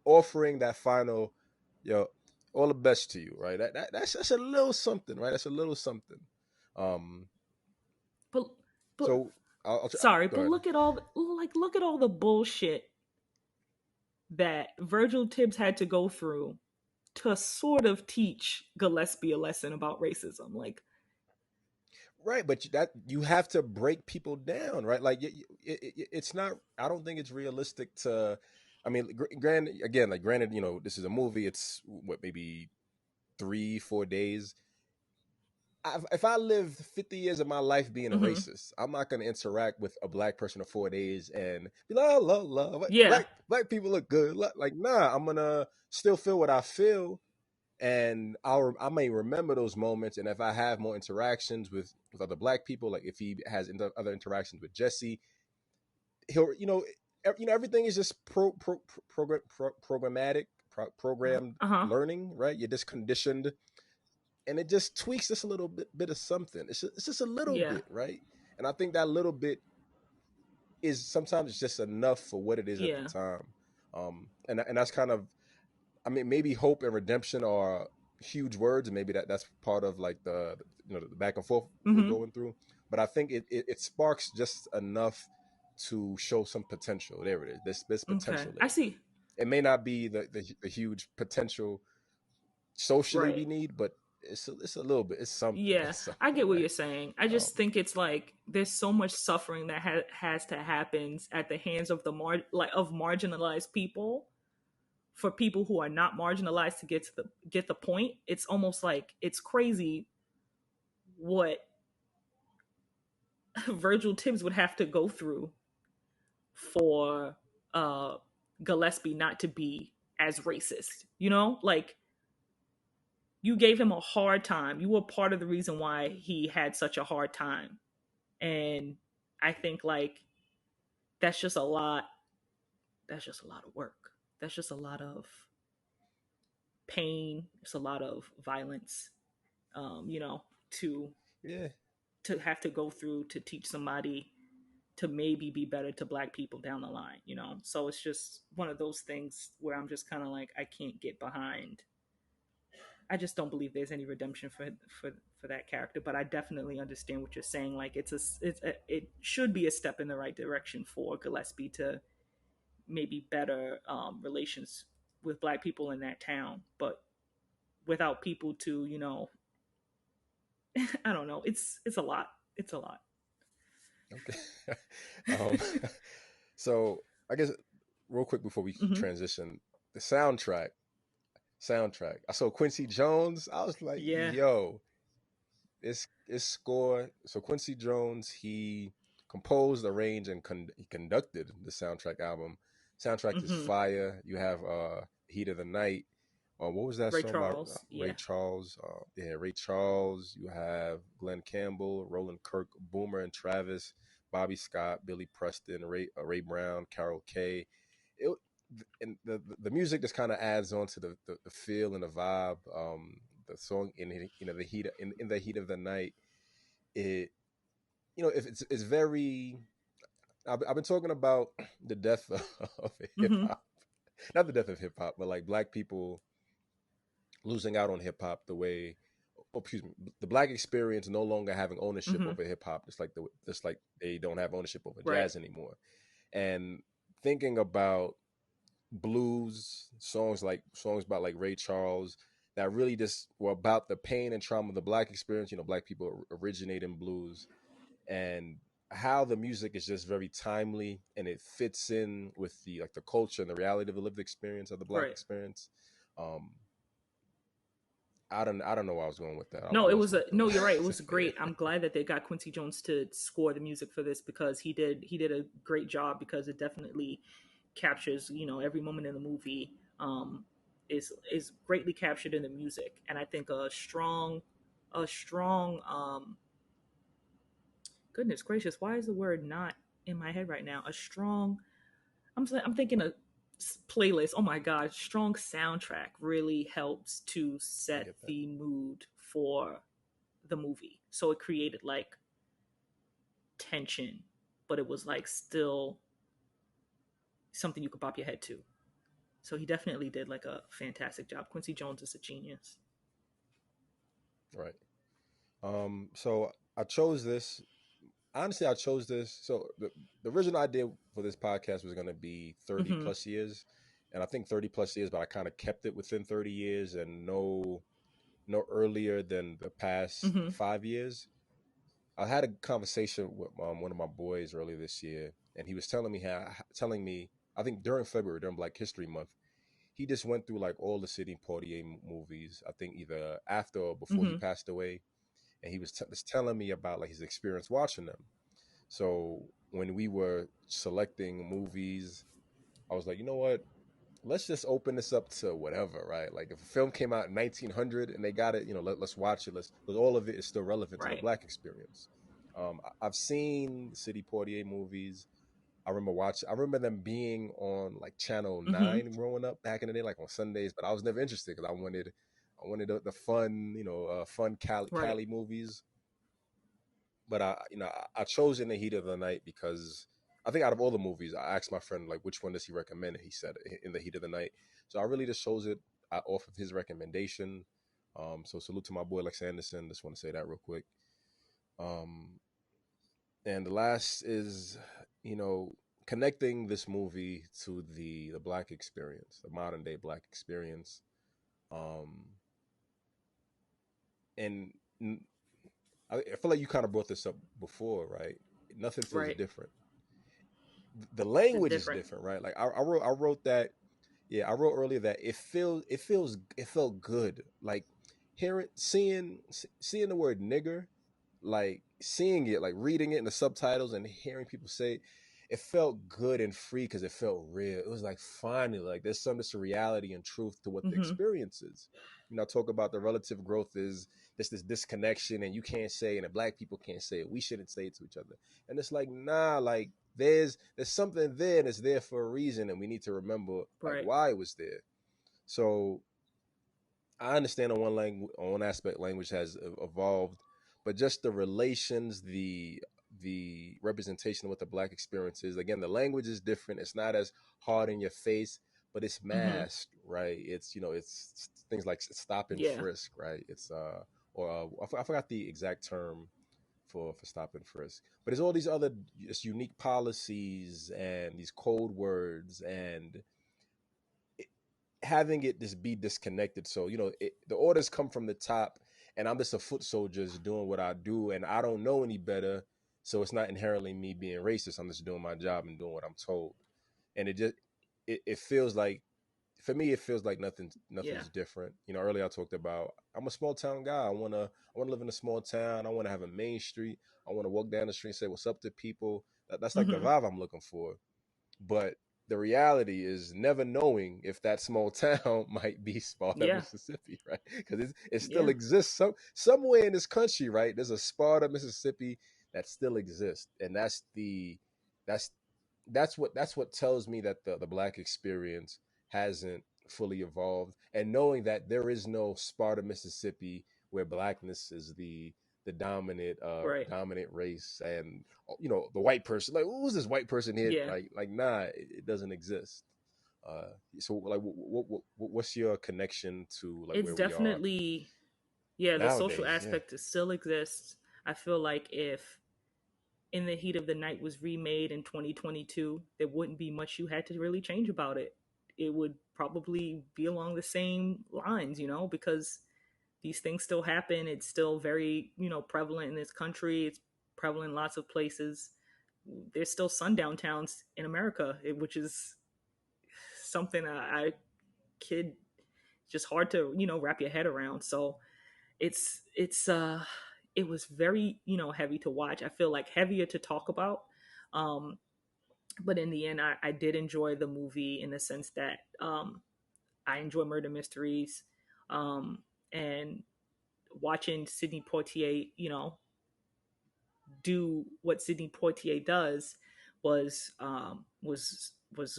Speaker 2: offering that final, yo, all the best to you, right? That's a little something, right? That's a little something. Um,
Speaker 1: But but
Speaker 2: so I'll
Speaker 1: sorry,
Speaker 2: go
Speaker 1: but
Speaker 2: ahead.
Speaker 1: look at all the bullshit that Virgil Tibbs had to go through to sort of teach Gillespie a lesson about racism. Like,
Speaker 2: Right, but that you have to break people down, right? Like it's not. I don't think it's realistic to. I mean, granted, again, like granted, this is a movie. It's what maybe 3, 4 days. if I lived 50 years of my life being a
Speaker 1: Mm-hmm.
Speaker 2: racist, I'm not going to interact with a black person for 4 days and be like, oh, love,
Speaker 1: Yeah.
Speaker 2: black people look good. Like, nah, I'm gonna still feel what I feel, and I may remember those moments. And if I have more interactions with other black people, like if he has other interactions with Jesse, he'll everything is just programmatic, programmed
Speaker 1: Uh-huh.
Speaker 2: learning, right? You're just conditioned, and it just tweaks just a little bit of something. It's just a little
Speaker 1: Yeah.
Speaker 2: bit, right? And I think that little bit is sometimes it's just enough for what it is at the
Speaker 1: Yeah.
Speaker 2: time. And that's kind of, I mean, maybe hope and redemption are huge words, and maybe that's part of like the back and forth we're
Speaker 1: Mm-hmm.
Speaker 2: going through. But I think it sparks just enough to show some potential. There it is. There's
Speaker 1: Okay.
Speaker 2: potential
Speaker 1: I
Speaker 2: there.
Speaker 1: see.
Speaker 2: It may not be the huge potential socially
Speaker 1: Right.
Speaker 2: we need, but it's a little bit. It's something.
Speaker 1: Yeah,
Speaker 2: It's
Speaker 1: I
Speaker 2: something,
Speaker 1: get what
Speaker 2: right?
Speaker 1: you're saying. I
Speaker 2: Um,
Speaker 1: just think it's like there's so much suffering that has to happen at the hands of of marginalized people for people who are not marginalized to get the point. It's almost like it's crazy what Virgil Tibbs would have to go through for uh Gillespie not to be as racist. You know, like you gave him a hard time. You were part of the reason why he had such a hard time. And I think like that's just a lot. That's just a lot of work. That's just a lot of pain. It's a lot of violence. You know, to
Speaker 2: yeah,
Speaker 1: have to go through to teach somebody to maybe be better to black people down the line. You know, so it's just one of those things where I'm just kind of like I can't get behind. I just don't believe there's any redemption for that character, but I definitely understand what you're saying. Like it should be a step in the right direction for Gillespie to maybe better relations with black people in that town, but without people to I don't know. It's a lot. It's a lot.
Speaker 2: okay. um, so I guess real quick before we
Speaker 1: Hmm.
Speaker 2: transition, the soundtrack. I saw Quincy Jones. I was like,
Speaker 1: Yeah.
Speaker 2: yo, it's score. So Quincy Jones, he composed, arranged, and he conducted the soundtrack album. Soundtrack is
Speaker 1: Hmm.
Speaker 2: fire. You have Heat of the Night. What was that
Speaker 1: Ray
Speaker 2: song by
Speaker 1: Charles.
Speaker 2: Ray
Speaker 1: Yeah.
Speaker 2: Charles? Yeah, Ray Charles. You have Glenn Campbell, Roland Kirk, Boomer and Travis, Bobby Scott, Billy Preston, Ray Brown, Carol Kay. It, and the music just kind of adds on to the feel and the vibe. The song the heat in the heat of the night. It if it's very. I've been talking about the death of hip
Speaker 1: Hmm.
Speaker 2: hop, not the death of hip hop, but like black people losing out on hip hop the way, oh, excuse me, the black experience no longer having ownership
Speaker 1: Hmm.
Speaker 2: over hip hop, just like they don't have ownership over
Speaker 1: Right.
Speaker 2: jazz anymore. And thinking about blues songs about like Ray Charles that really just were about the pain and trauma of the black experience. Black people originate in blues, and how the music is just very timely and it fits in with the culture and the reality of the lived experience of the black
Speaker 1: Right.
Speaker 2: experience. Um, I don't know where I was going with that. I
Speaker 1: No, it
Speaker 2: lost
Speaker 1: was
Speaker 2: my
Speaker 1: a
Speaker 2: thought.
Speaker 1: no. You're right. It was great. I'm glad that they got Quincy Jones to score the music for this because he did a great job because it definitely captures every moment in the movie is greatly captured in the music, and I think a strong goodness gracious, why is the word not in my head right now? A strong I'm thinking a playlist. Oh my god, strong soundtrack really helps to
Speaker 2: I
Speaker 1: set
Speaker 2: get that.
Speaker 1: the mood for the movie. So it created like tension, but it was like still something you could bop your head to. So he definitely did like a fantastic job. Quincy Jones is a genius.
Speaker 2: Right. So I chose this. Honestly, I chose this. So the original idea for this podcast was going to be 30
Speaker 1: Mm-hmm.
Speaker 2: plus years. And I think 30 plus years, but I kind of kept it within 30 years and no earlier than the past
Speaker 1: Mm-hmm.
Speaker 2: 5 years. I had a conversation with one of my boys earlier this year, and he was telling me, I think during February, during Black History Month, he just went through like all the Sidney Poitier movies. I think either after or before he
Speaker 1: Mm-hmm.
Speaker 2: passed away, and he was just telling me about like his experience watching them. So when we were selecting movies, I was like, you know what? Let's just open this up to whatever, right? Like if a film came out in 1900 and they got it, let's watch it. Let's, because all of it is still relevant to the
Speaker 1: Right.
Speaker 2: Black experience. I've seen Sidney Poitier movies. I remember them being on like Channel
Speaker 1: Mm-hmm.
Speaker 2: 9 growing up back in the day, like on Sundays. But I was never interested because I wanted the fun, fun
Speaker 1: Right.
Speaker 2: Cali movies. But I chose In the Heat of the Night because I think out of all the movies, I asked my friend like which one does he recommend, and he said In the Heat of the Night. So I really just chose it off of his recommendation. So salute to my boy Lex Anderson. Just want to say that real quick. Um, and the last is, you know, connecting this movie to the Black experience, the modern day Black experience. Um, and I feel like you kind of brought this up before, right? Nothing feels
Speaker 1: Right.
Speaker 2: different. The
Speaker 1: It's
Speaker 2: language is
Speaker 1: different.
Speaker 2: different, right? Like I wrote that. Yeah, I wrote earlier that it felt good. Like seeing the word nigger, like seeing it, like reading it in the subtitles and hearing people say it, it felt good and free because it felt real. It was like finally, like there's some just a reality and truth to what the
Speaker 1: Mm-hmm.
Speaker 2: experience is. I talk about the relative growth is this disconnection, and you can't say, and the black people can't say it. We shouldn't say it to each other. And it's like, nah, like there's something there that's there for a reason, and we need to remember like
Speaker 1: Right.
Speaker 2: why it was there. So I understand on one aspect language has evolved, but just the relations, the representation of what the black experience is. Again, the language is different. It's not as hard in your face, but it's
Speaker 1: Mm-hmm.
Speaker 2: masked, right? It's things like stop and
Speaker 1: Yeah.
Speaker 2: frisk, right? It's or I forgot the exact term for stop and frisk, but there's all these other just unique policies and these code words and having it just be disconnected. So the orders come from the top, and I'm just a foot soldier just doing what I do, and I don't know any better. So it's not inherently me being racist. I'm just doing my job and doing what I'm told, and it feels like for me it feels like
Speaker 1: Yeah.
Speaker 2: nothing's different. Earlier I talked about I'm a small town guy. I wanna live in a small town. I want to have a main street. I want to walk down the street and say what's up to people. That's like the
Speaker 1: Mm-hmm.
Speaker 2: vibe I'm looking for. But the reality is never knowing if that small town might be Sparta,
Speaker 1: Yeah.
Speaker 2: Mississippi, right? Because it still
Speaker 1: Yeah.
Speaker 2: exists somewhere in this country, right? There's a Sparta, Mississippi that still exists, and that's that's what tells me that the black experience hasn't fully evolved, and knowing that there is no Sparta, Mississippi, where blackness is the
Speaker 1: Right.
Speaker 2: dominant race, and the white person, like who's this white person here,
Speaker 1: Yeah.
Speaker 2: like nah, it doesn't exist. So like what's your connection to like
Speaker 1: It's
Speaker 2: where we are
Speaker 1: definitely, yeah, the social
Speaker 2: nowadays? Yeah.
Speaker 1: aspect still exists. I feel like if In the Heat of the Night was remade in 2022, there wouldn't be much you had to really change about it. It would probably be along the same lines, because these things still happen. It's still very, prevalent in this country. It's prevalent in lots of places. There's still sundown towns in America, which is something I kid just hard to, wrap your head around. So it's it was very, heavy to watch. I feel like heavier to talk about. Um, but in the end, I did enjoy the movie in the sense that I enjoy murder mysteries. And watching Sidney Poitier, do what Sidney Poitier does was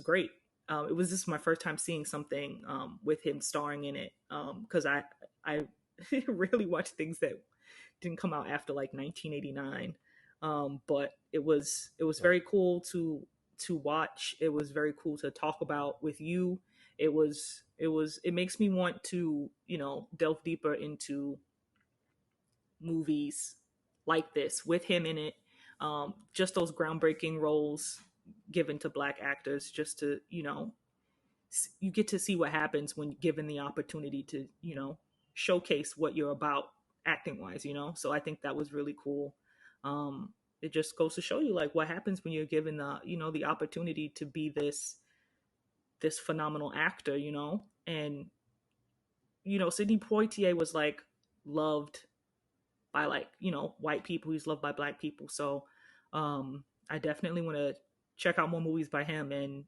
Speaker 1: great. It was just my first time seeing something with him starring in it, because I really watch things that didn't come out after like 1989. But it was
Speaker 2: Right.
Speaker 1: very cool to watch. It was very cool to talk about with you. It makes me want to delve deeper into movies like this with him in it. Just those groundbreaking roles given to black actors, just to you get to see what happens when given the opportunity to showcase what you're about acting wise. So I think that was really cool. It just goes to show you like what happens when you're given the opportunity to be this phenomenal actor. And Sidney Poitier was like loved by like, white people. He's loved by black people. So I definitely want to check out more movies by him, and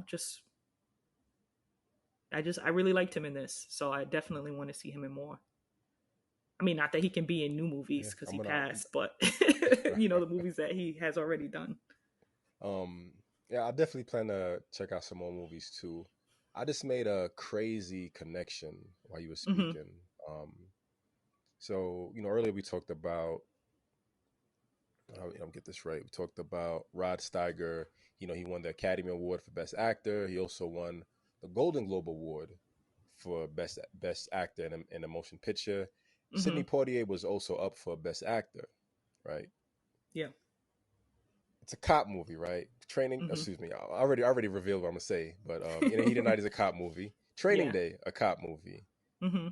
Speaker 1: just I really liked him in this, so I definitely want to see him in more. I mean, not that he can be in new
Speaker 2: Yeah,
Speaker 1: movies because
Speaker 2: I'm
Speaker 1: he
Speaker 2: gonna.
Speaker 1: passed, but the movies that he has already done.
Speaker 2: Um, yeah, I definitely plan to check out some more movies too. I just made a crazy connection while you were
Speaker 1: Hmm.
Speaker 2: speaking. Um, so earlier we talked about, get this right. We talked about Rod Steiger. He won the Academy Award for Best Actor. He also won the Golden Globe Award for Best Actor in a Motion Picture.
Speaker 1: Hmm.
Speaker 2: Sidney Poitier was also up for Best Actor, right?
Speaker 1: Yeah.
Speaker 2: It's a cop movie, right? Training.
Speaker 1: Hmm.
Speaker 2: Excuse me. I already revealed what I'm gonna say, but In the Heat of Night is a cop movie. Training
Speaker 1: Yeah.
Speaker 2: Day, a cop movie.
Speaker 1: Hmm.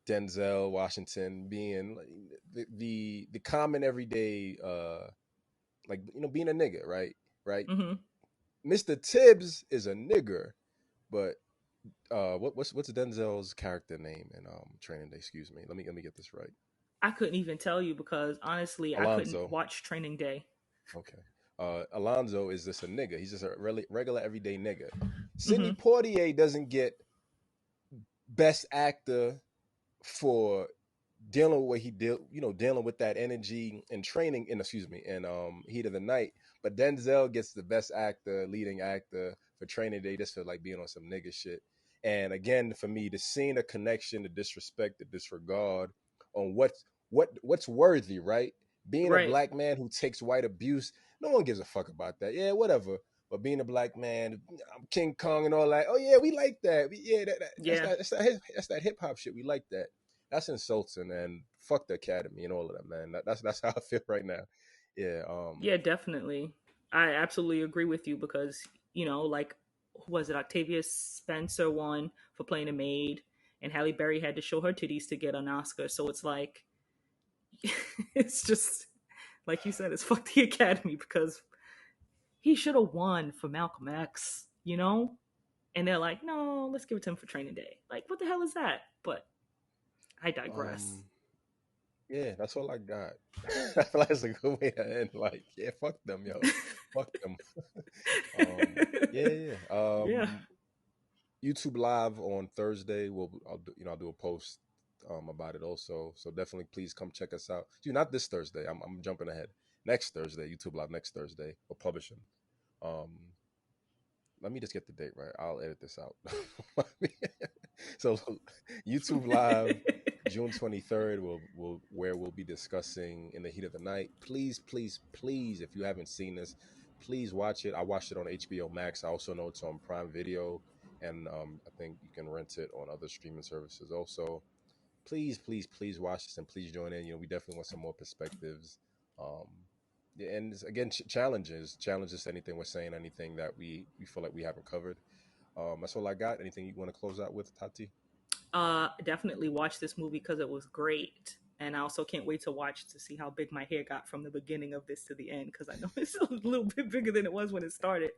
Speaker 2: Denzel Washington being like, the common everyday, like being a nigga, right? Right.
Speaker 1: Hmm.
Speaker 2: Mr. Tibbs is a nigger, but what's Denzel's character name in Training Day? Excuse me. Let me get this right.
Speaker 1: I couldn't even tell you because honestly, I couldn't
Speaker 2: Alonzo.
Speaker 1: watch Training Day.
Speaker 2: Okay. Alonzo is just a nigga. He's just a really regular everyday nigga. Sidney
Speaker 1: Hmm.
Speaker 2: Poitier doesn't get best actor for dealing with what he did, dealing with that energy and training in, excuse me, in Heat of the Night. But Denzel gets the best actor, leading actor for Training Day, just for like being on some nigga shit. And again, for me, the scene, the connection, the disrespect, the disregard on what's worthy, right? Being a
Speaker 1: Right.
Speaker 2: black man who takes white abuse, no one gives a fuck about that. Yeah, whatever. But being a black man, I'm King Kong and all that. Oh yeah, we like that. Yeah,
Speaker 1: Yeah.
Speaker 2: that's that hip hop shit. We like that. That's insulting, and fuck the Academy and all of that, man. That's how I feel right now. Yeah.
Speaker 1: Yeah, definitely. I absolutely agree with you because, like, who was it? Octavia Spencer won for playing a maid, and Halle Berry had to show her titties to get an Oscar. So it's like, it's just, like you said, it's fuck the Academy because he should have won for Malcolm X. And they're like, no, let's give it to him for Training Day. Like, what the hell is that? But I digress.
Speaker 2: Um. Yeah, that's all I got. I feel like it's a good way to end. Like, yeah, fuck them, yo, fuck them. Yeah, yeah.
Speaker 1: Yeah.
Speaker 2: YouTube live on Thursday. I'll do a post about it also. So definitely, please come check us out. Dude, not this Thursday. I'm jumping ahead. Next Thursday, YouTube live next Thursday. We're publishing. Um, Let me just get the date right. I'll edit this out. So YouTube live June 23rd will where we'll be discussing In the Heat of the Night. Please, please, please, if you haven't seen this, please watch it. I watched it on HBO Max. I also know it's on Prime Video, and I think you can rent it on other streaming services also. Please, please, please watch this and please join in. We definitely want some more perspectives. Um, yeah, and again, challenges to anything we're saying, anything that we feel like we haven't covered. That's all I got. Anything you want to close out with, Tati?
Speaker 1: Definitely watch this movie because it was great. And I also can't wait to watch to see how big my hair got from the beginning of this to the end because I know it's a little bit bigger than it was when it started.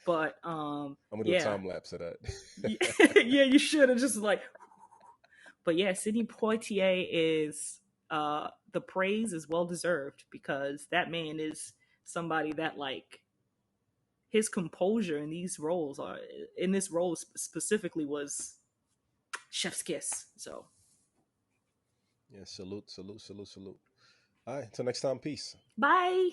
Speaker 1: But
Speaker 2: I'm gonna do a
Speaker 1: yeah,
Speaker 2: time lapse of that.
Speaker 1: yeah, yeah, you should have just like. But yeah, Sidney Poitier is the praise is well deserved because that man is somebody that like his composure in these roles are in this role specifically was chef's kiss. So
Speaker 2: Yeah, salute, salute, salute, salute. All right, until next time, peace.
Speaker 1: bye.